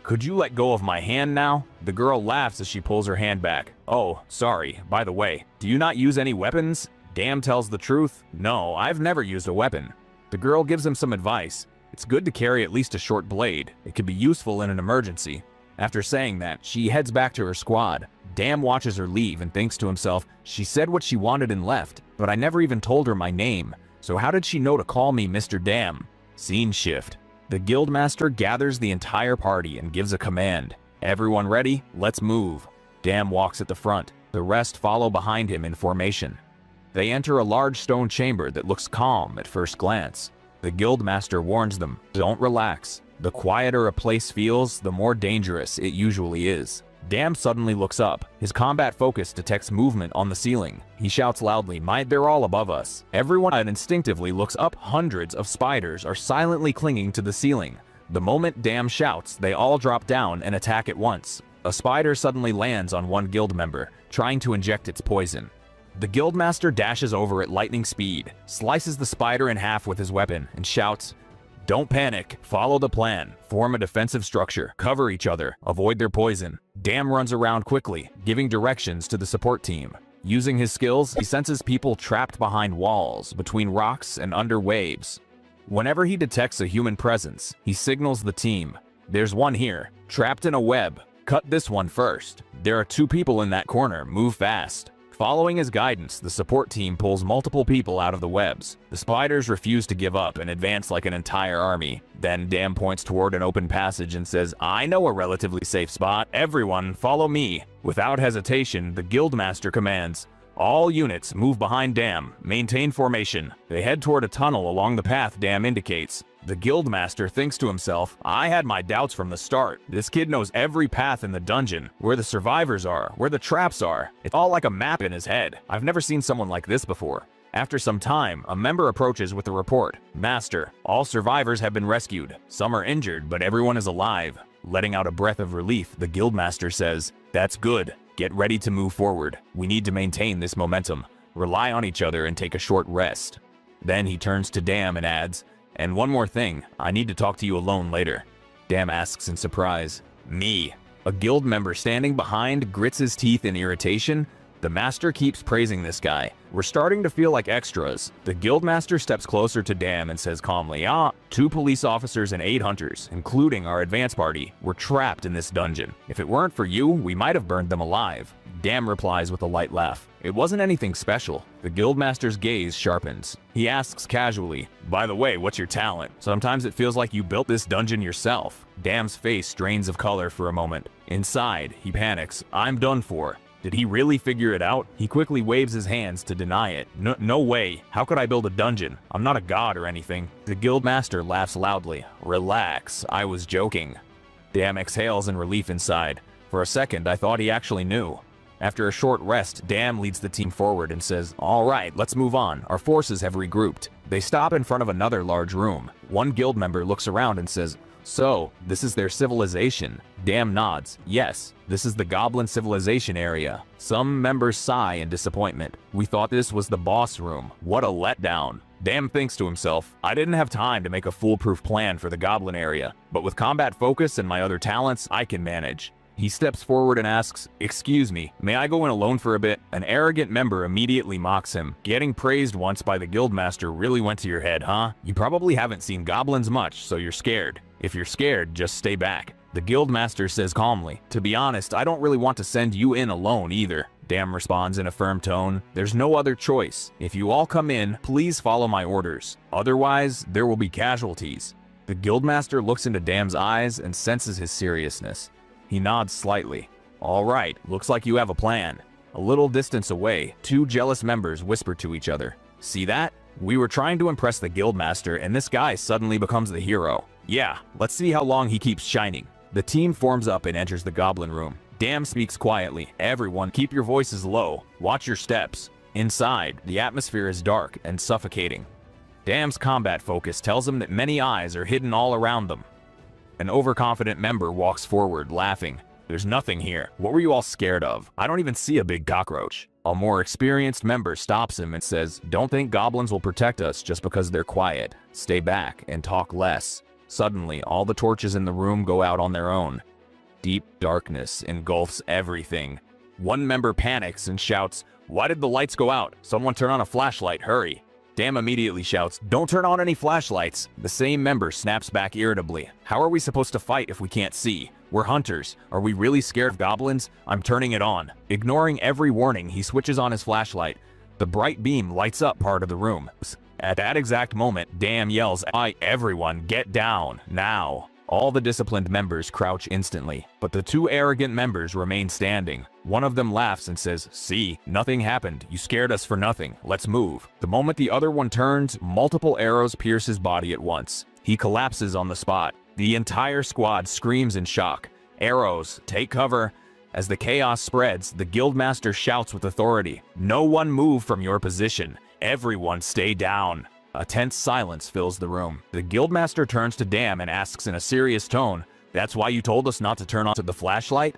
could you let go of my hand now?" The girl laughs as she pulls her hand back. "Oh, sorry. By the way, do you not use any weapons?" Dam tells the truth. "No, I've never used a weapon." The girl gives him some advice. It's good to carry at least a short blade. It could be useful in an emergency. After saying that, she heads back to her squad. Dam watches her leave and thinks to himself, she said what she wanted and left, but I never even told her my name. So how did she know to call me Mr. Dam? Scene shift. The guildmaster gathers the entire party and gives a command. "Everyone ready? Let's move." Dam walks at the front. The rest follow behind him in formation. They enter a large stone chamber that looks calm at first glance. The guildmaster warns them, "Don't relax. The quieter a place feels, the more dangerous it usually is." Dam suddenly looks up. His combat focus detects movement on the ceiling. He shouts loudly, They're all above us." Everyone instinctively looks up. Hundreds of spiders are silently clinging to the ceiling. The moment Dam shouts, they all drop down and attack at once. A spider suddenly lands on one guild member, trying to inject its poison. The guildmaster dashes over at lightning speed, slices the spider in half with his weapon, and shouts, "Don't panic. Follow the plan. Form a defensive structure. Cover each other. Avoid their poison." Dam runs around quickly, giving directions to the support team. Using his skills, he senses people trapped behind walls, between rocks and under waves. Whenever he detects a human presence, he signals the team. "There's one here, trapped in a web. Cut this one first. There are 2 people in that corner. Move fast." Following his guidance, the support team pulls multiple people out of the webs. The spiders refuse to give up and advance like an entire army. Then Dam points toward an open passage and says, "I know a relatively safe spot. Everyone, follow me." Without hesitation, the guildmaster commands, "All units move behind Dam. Maintain formation." They head toward a tunnel along the path Dam indicates. The guildmaster thinks to himself, "I had my doubts from the start. This kid knows every path in the dungeon, where the survivors are, where the traps are. It's all like a map in his head. I've never seen someone like this before." After some time, a member approaches with a report. "Master, all survivors have been rescued. Some are injured, but everyone is alive." Letting out a breath of relief, the guildmaster says, "That's good. Get ready to move forward. We need to maintain this momentum. Rely on each other and take a short rest." Then he turns to Dam and adds, "And one more thing, I need to talk to you alone later." Dam asks in surprise, "Me?" A guild member standing behind grits his teeth in irritation. The master keeps praising this guy. "We're starting to feel like extras." The guildmaster steps closer to Dam and says calmly, 2 police officers and 8 hunters, including our advance party, were trapped in this dungeon. If it weren't for you, we might have burned them alive." Dam replies with a light laugh. "It wasn't anything special." The guildmaster's gaze sharpens. He asks casually, "By the way, what's your talent? Sometimes it feels like you built this dungeon yourself." Dam's face strains of color for a moment. Inside, he panics. "I'm done for." Did he really figure it out? He quickly waves his hands to deny it. No way. How could I build a dungeon? I'm not a god or anything." The guildmaster laughs loudly. "Relax, I was joking." Dam exhales in relief inside. For a second, I thought he actually knew. After a short rest, Dam leads the team forward and says, "All right, let's move on. Our forces have regrouped." They stop in front of another large room. One guild member looks around and says, "So, this is their civilization?" Dam nods. "Yes, this is the goblin civilization area." Some members sigh in disappointment. "We thought this was the boss room. What a letdown." Dam thinks to himself, "I didn't have time to make a foolproof plan for the goblin area, but with combat focus and my other talents, I can manage." He steps forward and asks, "Excuse me, may I go in alone for a bit?" An arrogant member immediately mocks him. "Getting praised once by the guildmaster really went to your head, huh? You probably haven't seen goblins much, so you're scared. If you're scared, just stay back." The guildmaster says calmly, "To be honest, I don't really want to send you in alone either." Damn responds in a firm tone. There's no other choice. If you all come in, please follow my orders. Otherwise, there will be casualties. The guildmaster looks into Dam's eyes and senses his seriousness. He nods slightly. All right, looks like you have a plan. A little distance away, two jealous members whisper to each other. See that? We were trying to impress the guildmaster and this guy suddenly becomes the hero. Yeah, let's see how long he keeps shining. The team forms up and enters the goblin room. Dam speaks quietly. Everyone, keep your voices low. Watch your steps. Inside, the atmosphere is dark and suffocating. Dam's combat focus tells him that many eyes are hidden all around them. An overconfident member walks forward, laughing. There's nothing here. What were you all scared of? I don't even see a big cockroach. A more experienced member stops him and says, don't think goblins will protect us just because they're quiet. Stay back and talk less. Suddenly, all the torches in the room go out on their own. Deep darkness engulfs everything. One member panics and shouts, why did the lights go out? Someone turn on a flashlight, hurry. Dam immediately shouts, don't turn on any flashlights. The same member snaps back irritably. How are we supposed to fight if we can't see? We're hunters. Are we really scared of goblins? I'm turning it on. Ignoring every warning, he switches on his flashlight. The bright beam lights up part of the room. At that exact moment, Dam yells, everyone, get down, now. All the disciplined members crouch instantly, but the two arrogant members remain standing. One of them laughs and says, see, nothing happened. You scared us for nothing. Let's move. The moment the other one turns, multiple arrows pierce his body at once. He collapses on the spot. The entire squad screams in shock. Arrows, take cover. As the chaos spreads, the guildmaster shouts with authority, no one move from your position. Everyone stay down. A tense silence fills the room. The guildmaster turns to Dam and asks in a serious tone, that's why you told us not to turn on the flashlight?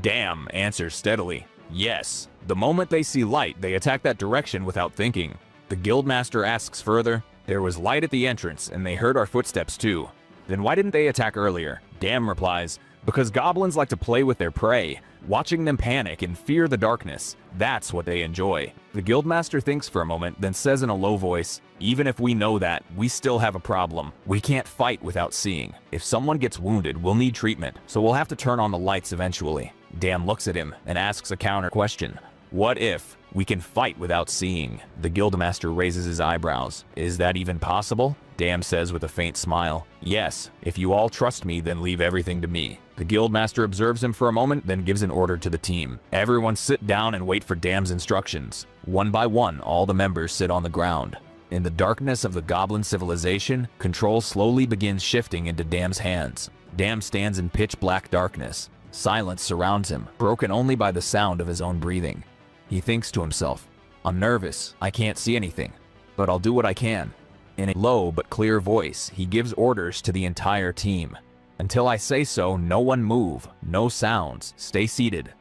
Dam answers steadily, yes. The moment they see light, they attack that direction without thinking. The guildmaster asks further, there was light at the entrance and they heard our footsteps too. Then why didn't they attack earlier? Dam replies, because goblins like to play with their prey. Watching them panic and fear the darkness, that's what they enjoy. The guildmaster thinks for a moment, then says in a low voice, even if we know that, we still have a problem. We can't fight without seeing. If someone gets wounded, we'll need treatment, so we'll have to turn on the lights eventually. Dam looks at him and asks a counter question. What if we can fight without seeing? The guildmaster raises his eyebrows. Is that even possible? Dam says with a faint smile. Yes, if you all trust me, then leave everything to me. The guildmaster observes him for a moment, then gives an order to the team. Everyone sit down and wait for Dam's instructions. One by one, all the members sit on the ground. In the darkness of the goblin civilization, control slowly begins shifting into Dam's hands. Dam stands in pitch black darkness. Silence surrounds him, broken only by the sound of his own breathing. He thinks to himself, I'm nervous, I can't see anything, but I'll do what I can. In a low but clear voice, he gives orders to the entire team. Until I say so, no one move, no sounds, stay seated.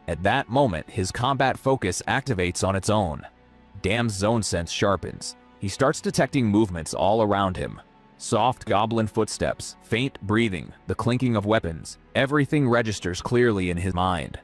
At that moment, his combat focus activates on its own. Dam's zone sense sharpens. He starts detecting movements all around him. Soft goblin footsteps, faint breathing, the clinking of weapons. Everything registers clearly in his mind.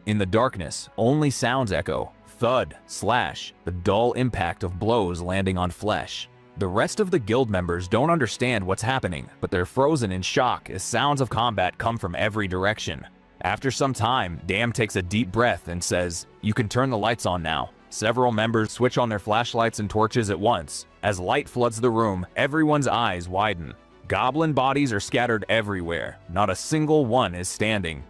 In the darkness, only sounds echo. Thud, slash, the dull impact of blows landing on flesh. The rest of the guild members don't understand what's happening, but they're frozen in shock as sounds of combat come from every direction. After some time, Dam takes a deep breath and says, you can turn the lights on now. Several members switch on their flashlights and torches at once. As light floods the room, everyone's eyes widen. Goblin bodies are scattered everywhere. Not a single one is standing.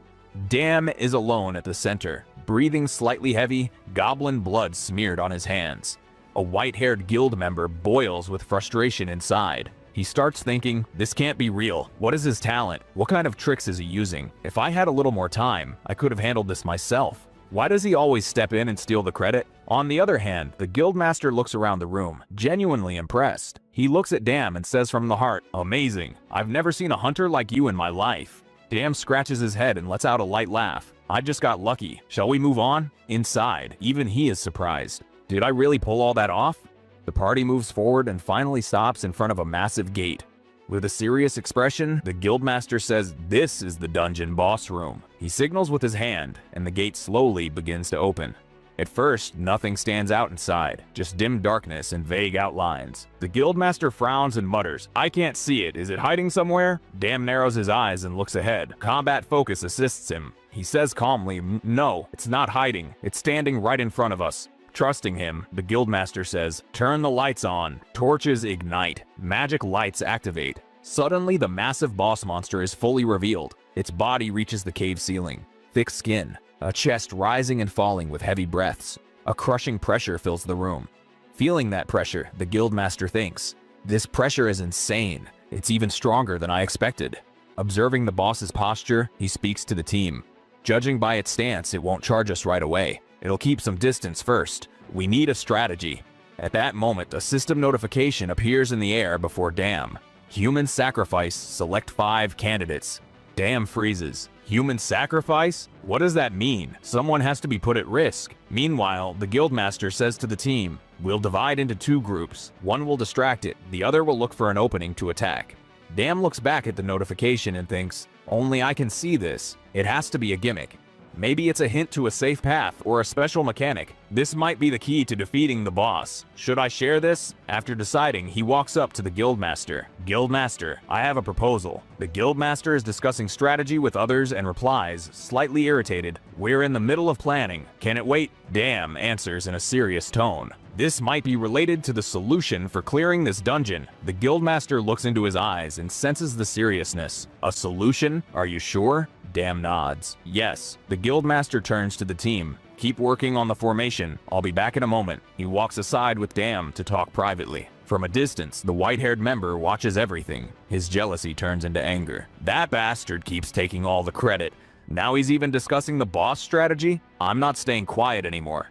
Dam is alone at the center, breathing slightly heavy, goblin blood smeared on his hands. A white-haired guild member boils with frustration inside. He starts thinking, this can't be real. What is his talent? What kind of tricks is he using? If I had a little more time, I could have handled this myself. Why does he always step in and steal the credit? On the other hand, the guildmaster looks around the room, genuinely impressed. He looks at Dam and says from the heart, amazing. I've never seen a hunter like you in my life. Dam scratches his head and lets out a light laugh. I just got lucky. Shall we move on? Inside, even he is surprised. Did I really pull all that off? The party moves forward and finally stops in front of a massive gate. With a serious expression, the guildmaster says, this is the dungeon boss room. He signals with his hand, and the gate slowly begins to open. At first, nothing stands out inside, just dim darkness and vague outlines. The guildmaster frowns and mutters, I can't see it. Is it hiding somewhere? Dam narrows his eyes and looks ahead. Combat focus assists him. He says calmly, "No, it's not hiding. It's standing right in front of us." Trusting him, the guildmaster says, "Turn the lights on." Torches ignite. Magic lights activate. Suddenly, the massive boss monster is fully revealed. Its body reaches the cave ceiling. Thick skin, a chest rising and falling with heavy breaths. A crushing pressure fills the room. Feeling that pressure, the guildmaster thinks, "This pressure is insane. It's even stronger than I expected." Observing the boss's posture, he speaks to the team. "Judging by its stance, it won't charge us right away. It'll keep some distance first. We need a strategy." At that moment, a system notification appears in the air before Dam. Human sacrifice, select 5 candidates. Dam freezes. Human sacrifice? What does that mean? Someone has to be put at risk. Meanwhile, the guildmaster says to the team, "We'll divide into 2 groups. One will distract it, the other will look for an opening to attack." Dam looks back at the notification and thinks, "Only I can see this. It has to be a gimmick. Maybe it's a hint to a safe path or a special mechanic. This might be the key to defeating the boss. Should I share this?" After deciding, he walks up to the guildmaster. "Guildmaster, I have a proposal." The guildmaster is discussing strategy with others and replies, slightly irritated, "We're in the middle of planning. Can it wait?" Dam answers in a serious tone, "This might be related to the solution for clearing this dungeon." The guildmaster looks into his eyes and senses the seriousness. "A solution? Are you sure?" Dam nods. "Yes." The guildmaster turns to the team. "Keep working on the formation. I'll be back in a moment." He walks aside with Dam to talk privately. From a distance, the white-haired member watches everything. His jealousy turns into anger. "That bastard keeps taking all the credit. Now he's even discussing the boss strategy? I'm not staying quiet anymore."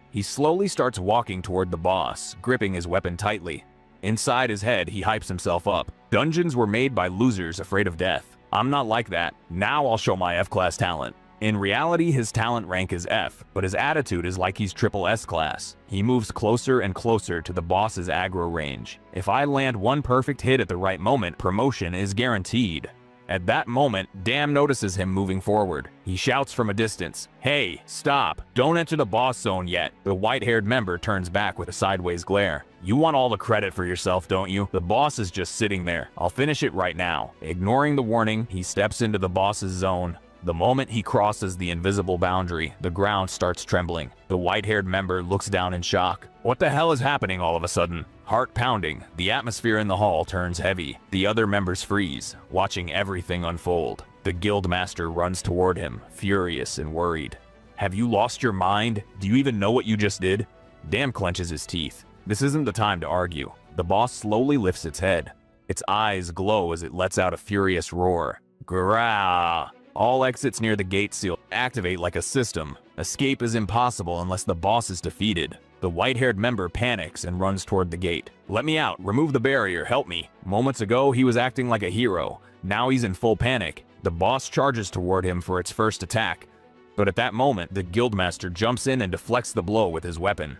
He slowly starts walking toward the boss, gripping his weapon tightly. Inside his head, he hypes himself up. "Dungeons were made by losers afraid of death. I'm not like that. Now I'll show my F-class talent." In reality, his talent rank is F, but his attitude is like he's triple S-class. He moves closer and closer to the boss's aggro range. "If I land one perfect hit at the right moment, promotion is guaranteed." At that moment, Dam notices him moving forward. He shouts from a distance, "Hey, stop! Don't enter the boss zone yet." The white-haired member turns back with a sideways glare. "You want all the credit for yourself, don't you? The boss is just sitting there. I'll finish it right now." Ignoring the warning, he steps into the boss's zone. The moment he crosses the invisible boundary, the ground starts trembling. The white-haired member looks down in shock. What the hell is happening all of a sudden? Heart pounding, the atmosphere in the hall turns heavy. The other members freeze, watching everything unfold. The guildmaster runs toward him, furious and worried. "Have you lost your mind? Do you even know what you just did?" Dam clenches his teeth. This isn't the time to argue. The boss slowly lifts its head. Its eyes glow as it lets out a furious roar. Grrrah! All exits near the gate seal activate like a system. Escape is impossible unless the boss is defeated. The white-haired member panics and runs toward the gate. "Let me out! Remove the barrier! Help me!" Moments ago, he was acting like a hero. Now he's in full panic. The boss charges toward him for its first attack. But at that moment, the guildmaster jumps in and deflects the blow with his weapon.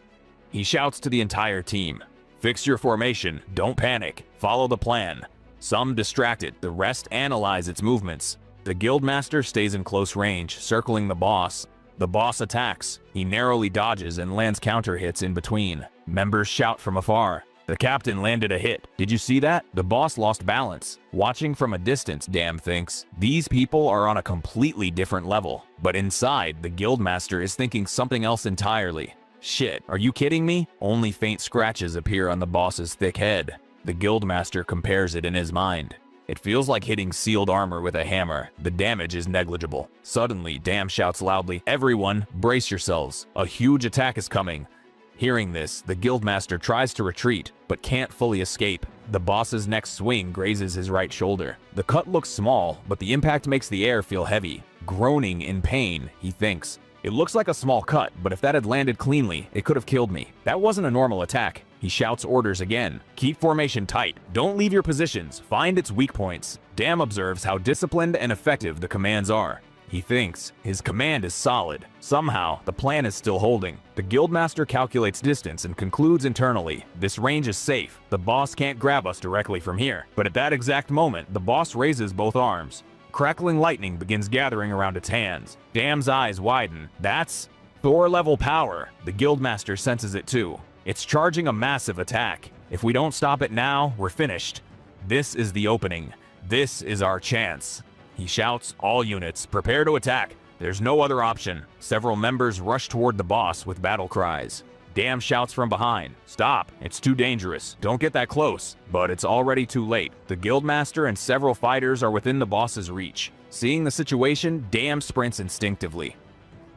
He shouts to the entire team, "Fix your formation. Don't panic. Follow the plan." Some distract it, the rest analyze its movements. The guildmaster stays in close range, circling the boss. The boss attacks. He narrowly dodges and lands counter hits in between. Members shout from afar, "The captain landed a hit. Did you see that?" The boss lost balance. Watching from a distance, Dam thinks, these people are on a completely different level. But inside, the guildmaster is thinking something else entirely. "Shit, are you kidding me?" Only faint scratches appear on the boss's thick head. The guildmaster compares it in his mind. It feels like hitting sealed armor with a hammer. The damage is negligible. Suddenly, Dam shouts loudly, "Everyone, brace yourselves. A huge attack is coming." Hearing this, the guildmaster tries to retreat, but can't fully escape. The boss's next swing grazes his right shoulder. The cut looks small, but the impact makes the air feel heavy. Groaning in pain, he thinks, "It looks like a small cut, but if that had landed cleanly, it could have killed me." That wasn't a normal attack. He shouts orders again. "Keep formation tight. Don't leave your positions. Find its weak points." Dam observes how disciplined and effective the commands are. He thinks his command is solid. Somehow, the plan is still holding. The guildmaster calculates distance and concludes internally, "This range is safe. The boss can't grab us directly from here." But at that exact moment, the boss raises both arms. Crackling lightning begins gathering around its hands. Dam's eyes widen. That's Thor-level power. The guildmaster senses it too. It's charging a massive attack. If we don't stop it now, we're finished. This is the opening. This is our chance. He shouts, "All units, prepare to attack." There's no other option. Several members rush toward the boss with battle cries. Damn shouts from behind, "Stop, it's too dangerous, don't get that close." But it's already too late. The guildmaster and several fighters are within the boss's reach. Seeing the situation, Damn sprints instinctively.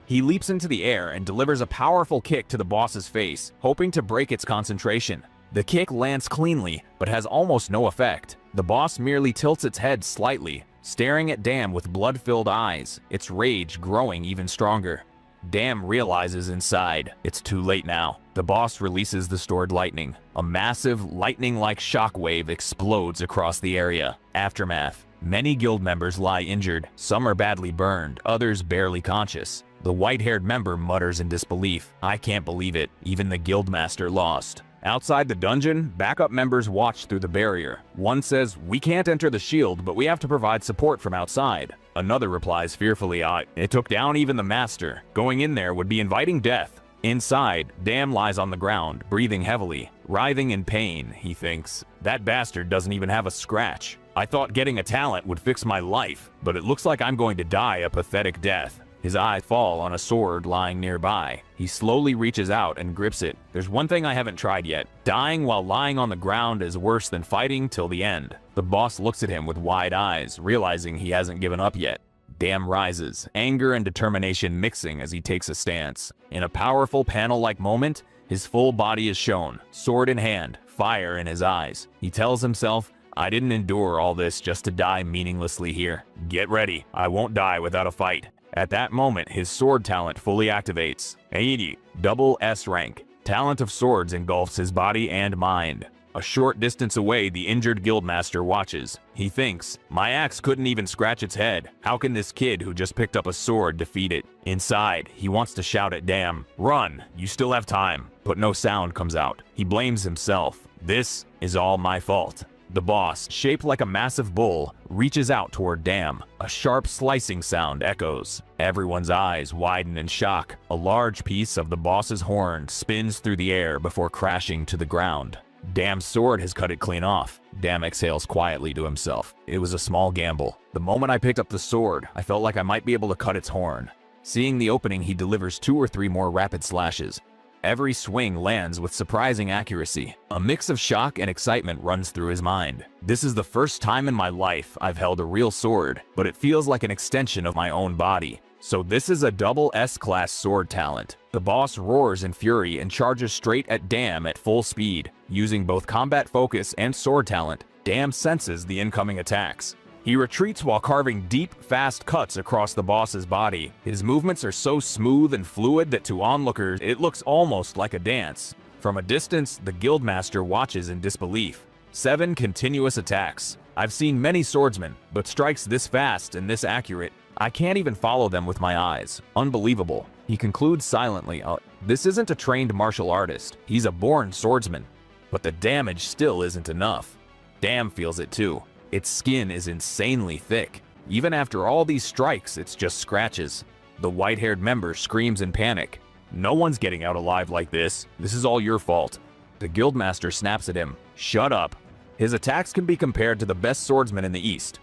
He leaps into the air and delivers a powerful kick to the boss's face, hoping to break its concentration. The kick lands cleanly, but has almost no effect. The boss merely tilts its head slightly, staring at Damn with blood-filled eyes, its rage growing even stronger. Damn realizes inside, it's too late now. The boss releases the stored lightning. A massive, lightning-like shockwave explodes across the area. Aftermath. Many guild members lie injured. Some are badly burned, others barely conscious. The white-haired member mutters in disbelief. "I can't believe it. Even the guildmaster lost." Outside the dungeon, backup members watch through the barrier. One says, "We can't enter the shield, but we have to provide support from outside." Another replies fearfully, "It took down even the master. Going in there would be inviting death." Inside, Damn lies on the ground, breathing heavily, writhing in pain, he thinks. "That bastard doesn't even have a scratch. I thought getting a talent would fix my life, but it looks like I'm going to die a pathetic death." His eyes fall on a sword lying nearby. He slowly reaches out and grips it. "There's one thing I haven't tried yet. Dying while lying on the ground is worse than fighting till the end." The boss looks at him with wide eyes, realizing he hasn't given up yet. Damn rises, anger and determination mixing as he takes a stance. In a powerful panel-like moment, his full body is shown, sword in hand, fire in his eyes. He tells himself, "I didn't endure all this just to die meaninglessly here. Get ready, I won't die without a fight." At that moment, his sword talent fully activates. Aidi, double S rank. Talent of swords engulfs his body and mind. A short distance away, the injured guildmaster watches. He thinks, "My axe couldn't even scratch its head. How can this kid who just picked up a sword defeat it?" Inside, he wants to shout at Damn, "Run, you still have time." But no sound comes out. He blames himself. "This is all my fault." The boss, shaped like a massive bull, reaches out toward Damn. A sharp slicing sound echoes. Everyone's eyes widen in shock. A large piece of the boss's horn spins through the air before crashing to the ground. Damn's sword has cut it clean off. Damn exhales quietly to himself. "It was a small gamble. The moment I picked up the sword, I felt like I might be able to cut its horn." Seeing the opening, he delivers 2 or 3 more rapid slashes. Every swing lands with surprising accuracy. A mix of shock and excitement runs through his mind. "This is the first time in my life I've held a real sword, but it feels like an extension of my own body. So this is a double S-class sword talent." The boss roars in fury and charges straight at Damn at full speed. Using both combat focus and sword talent, Damn senses the incoming attacks. He retreats while carving deep, fast cuts across the boss's body. His movements are so smooth and fluid that to onlookers, it looks almost like a dance. From a distance, the guildmaster watches in disbelief. 7 continuous attacks. I've seen many swordsmen, but strikes this fast and this accurate, I can't even follow them with my eyes. Unbelievable. He concludes silently, "This isn't a trained martial artist. He's a born swordsman." But the damage still isn't enough. Damn feels it too. Its skin is insanely thick. Even after all these strikes, it's just scratches. The white-haired member screams in panic. "No one's getting out alive like this. This is all your fault." The guildmaster snaps at him. "Shut up." His attacks can be compared to the best swordsman in the East.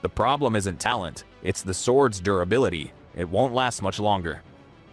The problem isn't talent, it's the sword's durability. It won't last much longer.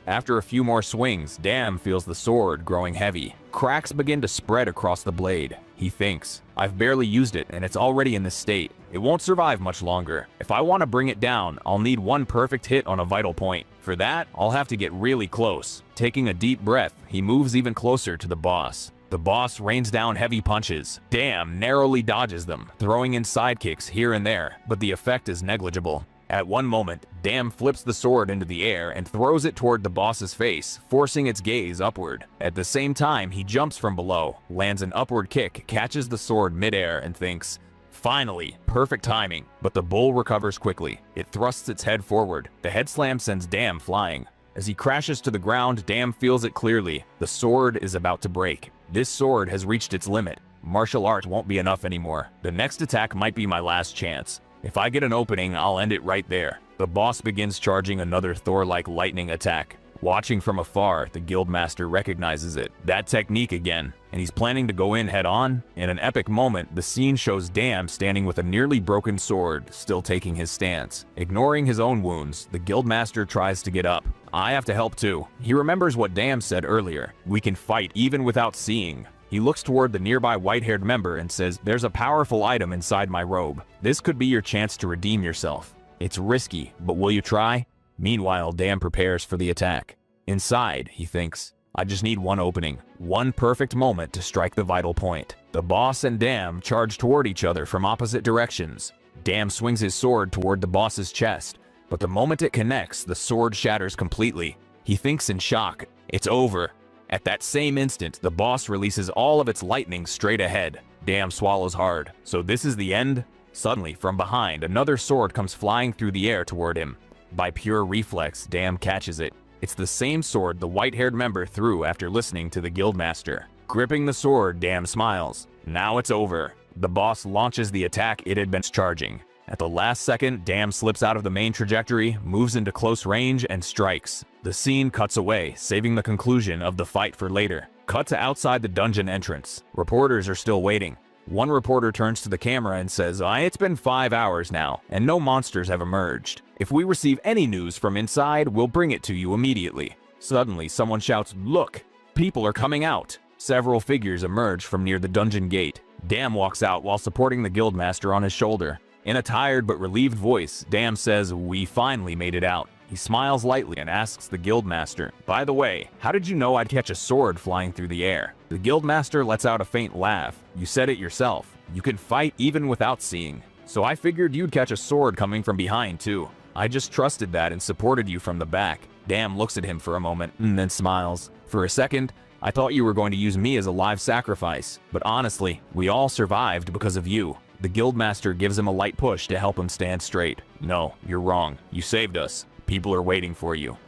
After a few more swings, Damn feels the sword growing heavy. Cracks begin to spread across the blade. He thinks, "I've barely used it and it's already in this state. It won't survive much longer. If I want to bring it down, I'll need one perfect hit on a vital point. For that, I'll have to get really close." Taking a deep breath, he moves even closer to the boss. The boss rains down heavy punches. Damn narrowly dodges them, throwing in sidekicks here and there, but the effect is negligible. At one moment, Damn flips the sword into the air and throws it toward the boss's face, forcing its gaze upward. At the same time, he jumps from below, lands an upward kick, catches the sword midair, and thinks, "Finally, perfect timing." But the bull recovers quickly. It thrusts its head forward. The head slam sends Damn flying. As he crashes to the ground, Damn feels it clearly. The sword is about to break. This sword has reached its limit. Martial art won't be enough anymore. The next attack might be my last chance. If I get an opening, I'll end it right there. The boss begins charging another Thor-like lightning attack. Watching from afar, the guildmaster recognizes it. That technique again, and he's planning to go in head-on. In an epic moment, the scene shows Dam standing with a nearly broken sword, still taking his stance. Ignoring his own wounds, the guildmaster tries to get up. I have to help too. He remembers what Dam said earlier. We can fight even without seeing. He looks toward the nearby white-haired member and says, there's a powerful item inside my robe. This could be your chance to redeem yourself. It's risky, but will you try? Meanwhile, Dam prepares for the attack. Inside, he thinks, I just need one opening, one perfect moment to strike the vital point. The boss and Dam charge toward each other from opposite directions. Dam swings his sword toward the boss's chest, but the moment it connects, the sword shatters completely. He thinks in shock, it's over. At that same instant, the boss releases all of its lightning straight ahead. Dam swallows hard. So this is the end? Suddenly, from behind, another sword comes flying through the air toward him. By pure reflex, Dam catches it. It's the same sword the white-haired member threw after listening to the guildmaster. Gripping the sword, Dam smiles. Now it's over. The boss launches the attack it had been charging. At the last second, Dam slips out of the main trajectory, moves into close range, and strikes. The scene cuts away, saving the conclusion of the fight for later. Cut to outside the dungeon entrance. Reporters are still waiting. One reporter turns to the camera and says, it's been 5 hours now, and no monsters have emerged. If we receive any news from inside, we'll bring it to you immediately. Suddenly, someone shouts, look! People are coming out! Several figures emerge from near the dungeon gate. Dam walks out while supporting the guildmaster on his shoulder. In a tired but relieved voice, Dam says, we finally made it out. He smiles lightly and asks the guildmaster, by the way, how did you know I'd catch a sword flying through the air? The guildmaster lets out a faint laugh. You said it yourself. You can fight even without seeing. So I figured you'd catch a sword coming from behind too. I just trusted that and supported you from the back. Dam looks at him for a moment and then smiles. For a second, I thought you were going to use me as a live sacrifice. But honestly, we all survived because of you. The guildmaster gives him a light push to help him stand straight. No, you're wrong. You saved us. People are waiting for you.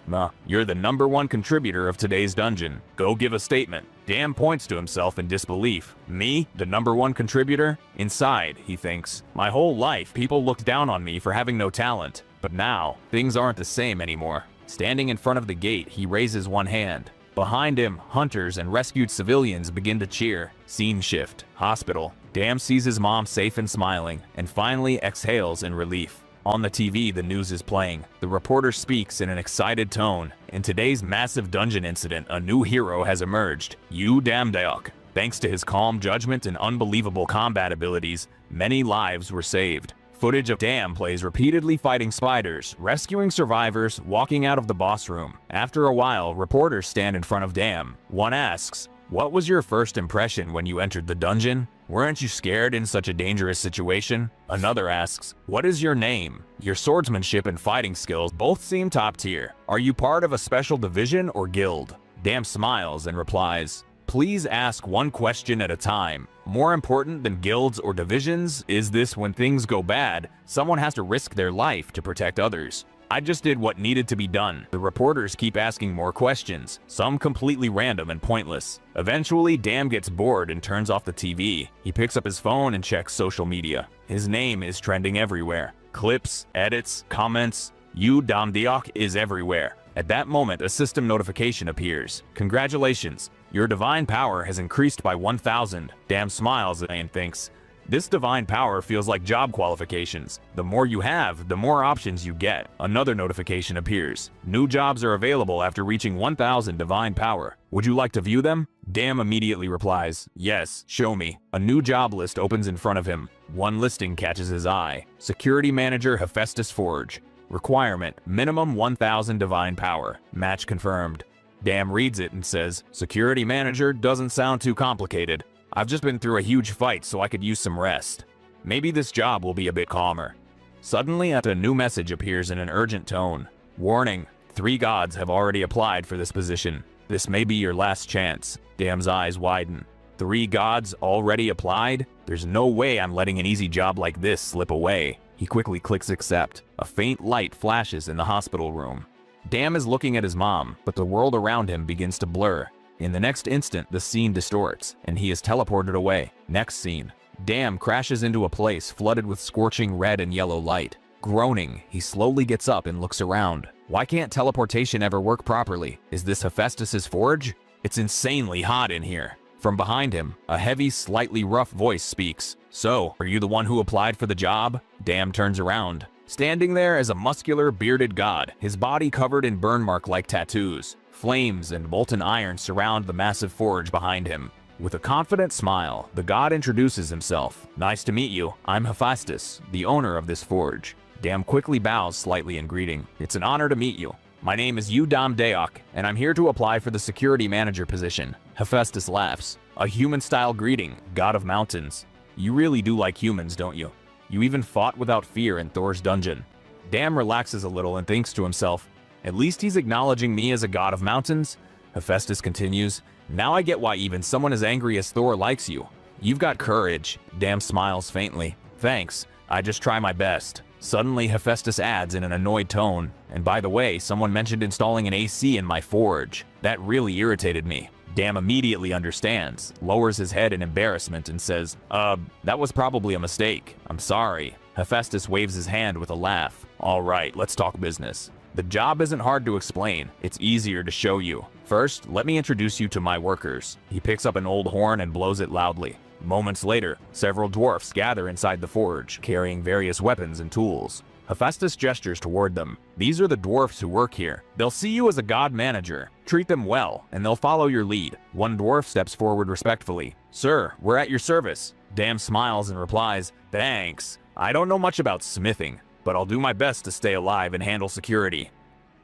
You're the #1 contributor of today's dungeon. Go give a statement. Dam points to himself in disbelief. Me? The #1 contributor? Inside, he thinks. My whole life, people looked down on me for having no talent. But now, things aren't the same anymore. Standing in front of the gate, he raises one hand. Behind him, hunters and rescued civilians begin to cheer. Scene shift. Hospital. Dam sees his mom safe and smiling, and finally exhales in relief. On the TV, the news is playing. The reporter speaks in an excited tone. In today's massive dungeon incident, a new hero has emerged, Yu Damdeok. Thanks to his calm judgment and unbelievable combat abilities, many lives were saved. Footage of Dam plays repeatedly fighting spiders, rescuing survivors, walking out of the boss room. After a while, reporters stand in front of Dam. One asks, what was your first impression when you entered the dungeon? Weren't you scared in such a dangerous situation? Another asks, what is your name? Your swordsmanship and fighting skills both seem top tier. Are you part of a special division or guild? Dam smiles and replies, please ask one question at a time. More important than guilds or divisions is this: when things go bad, someone has to risk their life to protect others. I just did what needed to be done. The reporters keep asking more questions, some completely random and pointless. Eventually, Dam gets bored and turns off the TV. He picks up his phone and checks social media. His name is trending everywhere. Clips, edits, comments. Yu Damdeok is everywhere. At that moment, a system notification appears. Congratulations, your divine power has increased by 1,000. Dam smiles and thinks, this divine power feels like job qualifications. The more you have, the more options you get. Another notification appears. New jobs are available after reaching 1,000 divine power. Would you like to view them? Dam immediately replies, yes, show me. A new job list opens in front of him. One listing catches his eye. Security Manager Hephaestus Forge. Requirement, minimum 1,000 divine power. Match confirmed. Dam reads it and says, Security Manager doesn't sound too complicated. I've just been through a huge fight, so I could use some rest. Maybe this job will be a bit calmer. Suddenly, a new message appears in an urgent tone. Warning, 3 gods have already applied for this position. This may be your last chance. Dam's eyes widen. 3 gods already applied? There's no way I'm letting an easy job like this slip away. He quickly clicks accept. A faint light flashes in the hospital room. Dam is looking at his mom, but the world around him begins to blur. In the next instant, the scene distorts, and he is teleported away. Next scene. Dam crashes into a place flooded with scorching red and yellow light. Groaning, he slowly gets up and looks around. Why can't teleportation ever work properly? Is this Hephaestus's forge? It's insanely hot in here. From behind him, a heavy, slightly rough voice speaks. So, are you the one who applied for the job? Dam turns around. Standing there is a muscular, bearded god, his body covered in burn mark-like tattoos. Flames and molten iron surround the massive forge behind him. With a confident smile, the god introduces himself. Nice to meet you. I'm Hephaestus, the owner of this forge. Dam quickly bows slightly in greeting. It's an honor to meet you. My name is Udam Deok, and I'm here to apply for the security manager position. Hephaestus laughs. A human-style greeting, god of mountains. You really do like humans, don't you? You even fought without fear in Thor's dungeon. Dam relaxes a little and thinks to himself, at least he's acknowledging me as a god of mountains. Hephaestus continues, now I get why even someone as angry as Thor likes you. You've got courage. Dam smiles faintly. Thanks, I just try my best. Suddenly, Hephaestus adds in an annoyed tone, and by the way, someone mentioned installing an AC in my forge. That really irritated me. Dam immediately understands, lowers his head in embarrassment and says, that was probably a mistake. I'm sorry. Hephaestus waves his hand with a laugh. All right, let's talk business. The job isn't hard to explain, it's easier to show you. First, let me introduce you to my workers. He picks up an old horn and blows it loudly. Moments later, several dwarfs gather inside the forge, carrying various weapons and tools. Hephaestus gestures toward them. These are the dwarfs who work here. They'll see you as a god manager. Treat them well, and they'll follow your lead. One dwarf steps forward respectfully. Sir, we're at your service. Dam smiles and replies, thanks. I don't know much about smithing, but I'll do my best to stay alive and handle security.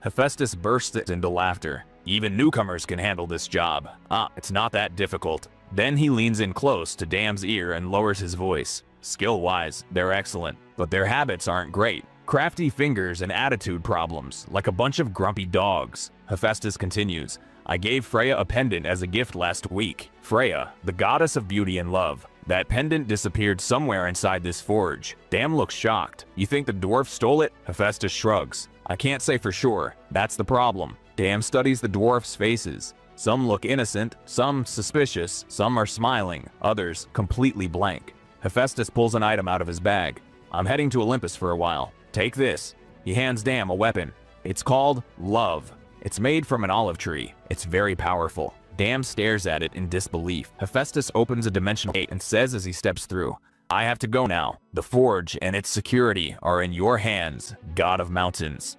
Hephaestus bursts into laughter. Even newcomers can handle this job. It's not that difficult. Then he leans in close to Dam's ear and lowers his voice. Skill-wise, they're excellent, but their habits aren't great. Crafty fingers and attitude problems, like a bunch of grumpy dogs. Hephaestus continues, I gave Freya a pendant as a gift last week. Freya, the goddess of beauty and love. That pendant disappeared somewhere inside this forge. Dam looks shocked. You think the dwarf stole it? Hephaestus shrugs. I can't say for sure. That's the problem. Dam studies the dwarfs' faces. Some look innocent, some suspicious, some are smiling, others completely blank. Hephaestus pulls an item out of his bag. I'm heading to Olympus for a while. Take this. He hands Dam a weapon. It's called Love. It's made from an olive tree. It's very powerful. Dam stares at it in disbelief. Hephaestus opens a dimensional gate and says as he steps through, I have to go now. The forge and its security are in your hands, god of mountains.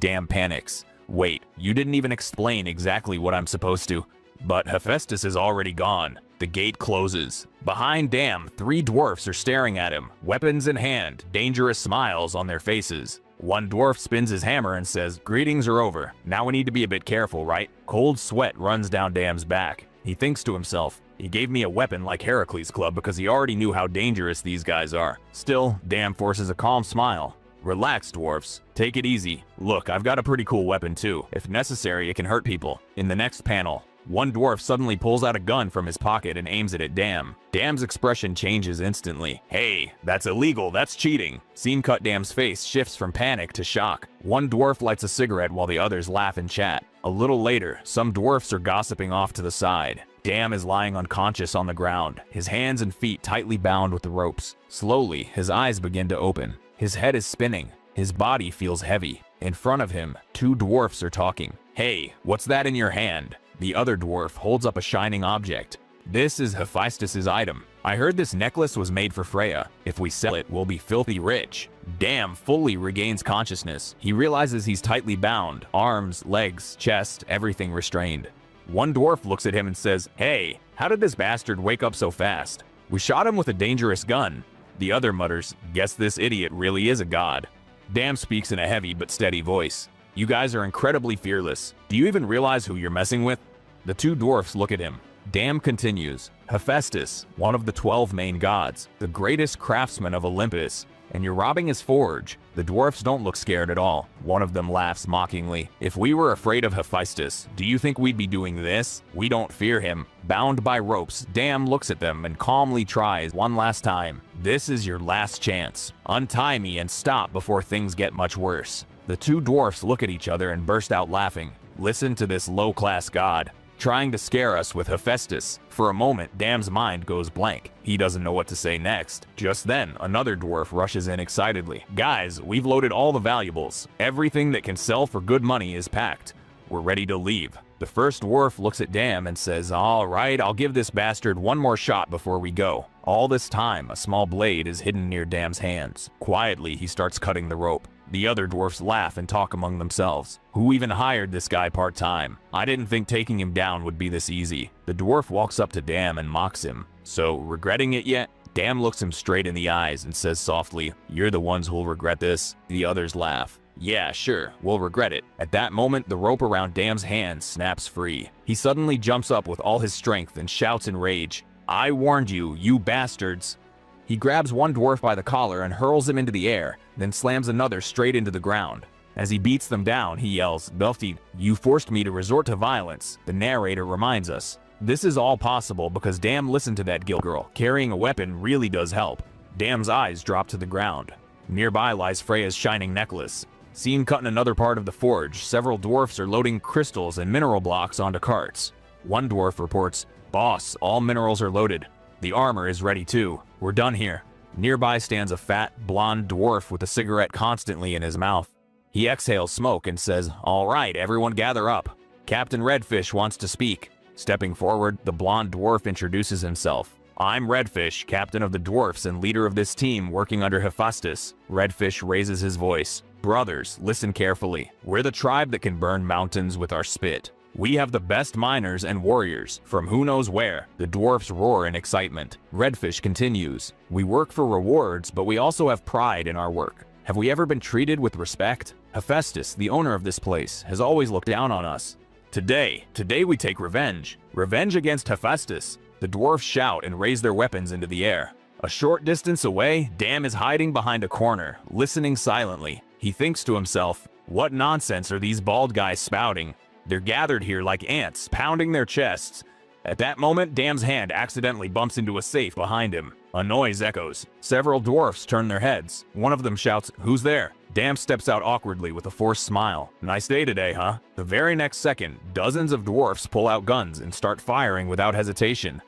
Dam panics. Wait, you didn't even explain exactly what I'm supposed to. But Hephaestus is already gone. The gate closes. Behind Dam, 3 dwarfs are staring at him, weapons in hand, dangerous smiles on their faces. One dwarf spins his hammer and says, greetings are over. Now we need to be a bit careful, right? Cold sweat runs down Dam's back. He thinks to himself, he gave me a weapon like Heracles' club because he already knew how dangerous these guys are. Still, Dam forces a calm smile. Relax, dwarfs. Take it easy. Look, I've got a pretty cool weapon too. If necessary, it can hurt people. In the next panel, one dwarf suddenly pulls out a gun from his pocket and aims it at Dam. Dam's expression changes instantly. Hey, that's illegal, that's cheating. Scene cut. Dam's face shifts from panic to shock. One dwarf lights a cigarette while the others laugh and chat. A little later, some dwarfs are gossiping off to the side. Dam is lying unconscious on the ground, his hands and feet tightly bound with the ropes. Slowly, his eyes begin to open. His head is spinning. His body feels heavy. In front of him, 2 dwarfs are talking. Hey, what's that in your hand? The other dwarf holds up a shining object. This is Hephaestus's item. I heard this necklace was made for Freya. If we sell it, we'll be filthy rich. Dam fully regains consciousness. He realizes he's tightly bound. Arms, legs, chest, everything restrained. One dwarf looks at him and says, hey, how did this bastard wake up so fast? We shot him with a dangerous gun. The other mutters, guess this idiot really is a god. Dam speaks in a heavy but steady voice. You guys are incredibly fearless. Do you even realize who you're messing with? The 2 dwarfs look at him. Dam continues, Hephaestus, one of the 12 main gods, the greatest craftsman of Olympus, and you're robbing his forge. The dwarfs don't look scared at all. One of them laughs mockingly. If we were afraid of Hephaestus, do you think we'd be doing this? We don't fear him. Bound by ropes, Dam looks at them and calmly tries one last time. This is your last chance. Untie me and stop before things get much worse. The 2 dwarfs look at each other and burst out laughing. Listen to this low-class god. trying to scare us with Hephaestus. For a moment, Dam's mind goes blank. He doesn't know what to say next. Just then, another dwarf rushes in excitedly. Guys, we've loaded all the valuables. Everything that can sell for good money is packed. We're ready to leave. The first dwarf looks at Dam and says, "All right, I'll give this bastard one more shot before we go." All this time, a small blade is hidden near Dam's hands. Quietly, he starts cutting the rope. The other dwarfs laugh and talk among themselves. Who even hired this guy part-time? I didn't think taking him down would be this easy. The dwarf walks up to Dam and mocks him. "So, regretting it yet?" Dam looks him straight in the eyes and says softly, "You're the ones who'll regret this." The others laugh. "Yeah, sure, we'll regret it." At that moment, the rope around Dam's hand snaps free. He suddenly jumps up with all his strength and shouts in rage, "I warned you, you bastards!" He grabs one dwarf by the collar and hurls him into the air, then slams another straight into the ground. As he beats them down, he yells, "Belfty, you forced me to resort to violence." The narrator reminds us, this is all possible because Dam listened to that guild girl. Carrying a weapon really does help. Dam's eyes drop to the ground. Nearby lies Freya's shining necklace. Seen cut in another part of the forge, several dwarfs are loading crystals and mineral blocks onto carts. One dwarf reports, "Boss, all minerals are loaded. The armor is ready too. We're done here." Nearby stands a fat, blonde dwarf with a cigarette constantly in his mouth. He exhales smoke and says, "All right, everyone gather up. Captain Redfish wants to speak." Stepping forward, the blonde dwarf introduces himself. "I'm Redfish, captain of the dwarfs and leader of this team working under Hephaestus." Redfish raises his voice. "Brothers, listen carefully. We're the tribe that can burn mountains with our spit. We have the best miners and warriors from who knows where." The dwarfs roar in excitement. Redfish continues, "We work for rewards, but we also have pride in our work. Have we ever been treated with respect? Hephaestus, the owner of this place, has always looked down on us. Today we take revenge. Revenge against Hephaestus." The dwarfs shout and raise their weapons into the air. A short distance away, Dam is hiding behind a corner, listening silently. He thinks to himself, "What nonsense are these bald guys spouting? They're gathered here like ants, pounding their chests." At that moment, Dam's hand accidentally bumps into a safe behind him. A noise echoes. Several dwarfs turn their heads. One of them shouts, "Who's there?" Dam steps out awkwardly with a forced smile. "Nice day today, huh?" The very next second, dozens of dwarfs pull out guns and start firing without hesitation.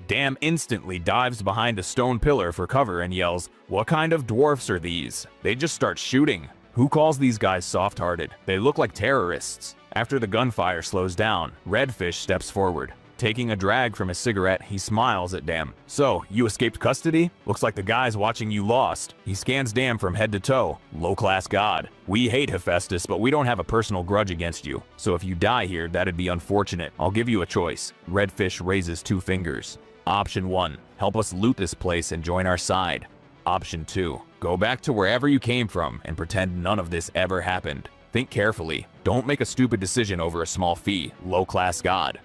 Dam instantly dives behind a stone pillar for cover and yells, "What kind of dwarfs are these?" They just start shooting. Who calls these guys soft-hearted? They look like terrorists. After the gunfire slows down, Redfish steps forward. Taking a drag from his cigarette, he smiles at Dam. "So, you escaped custody? Looks like the guys watching you lost." He scans Dam from head to toe. "Low-class god. We hate Hephaestus, but we don't have a personal grudge against you. So if you die here, that'd be unfortunate. I'll give you a choice." Redfish raises two fingers. Option 1, help us loot this place and join our side. Option 2, go back to wherever you came from and pretend none of this ever happened. Think carefully. Don't make a stupid decision over a small fee, low-class god.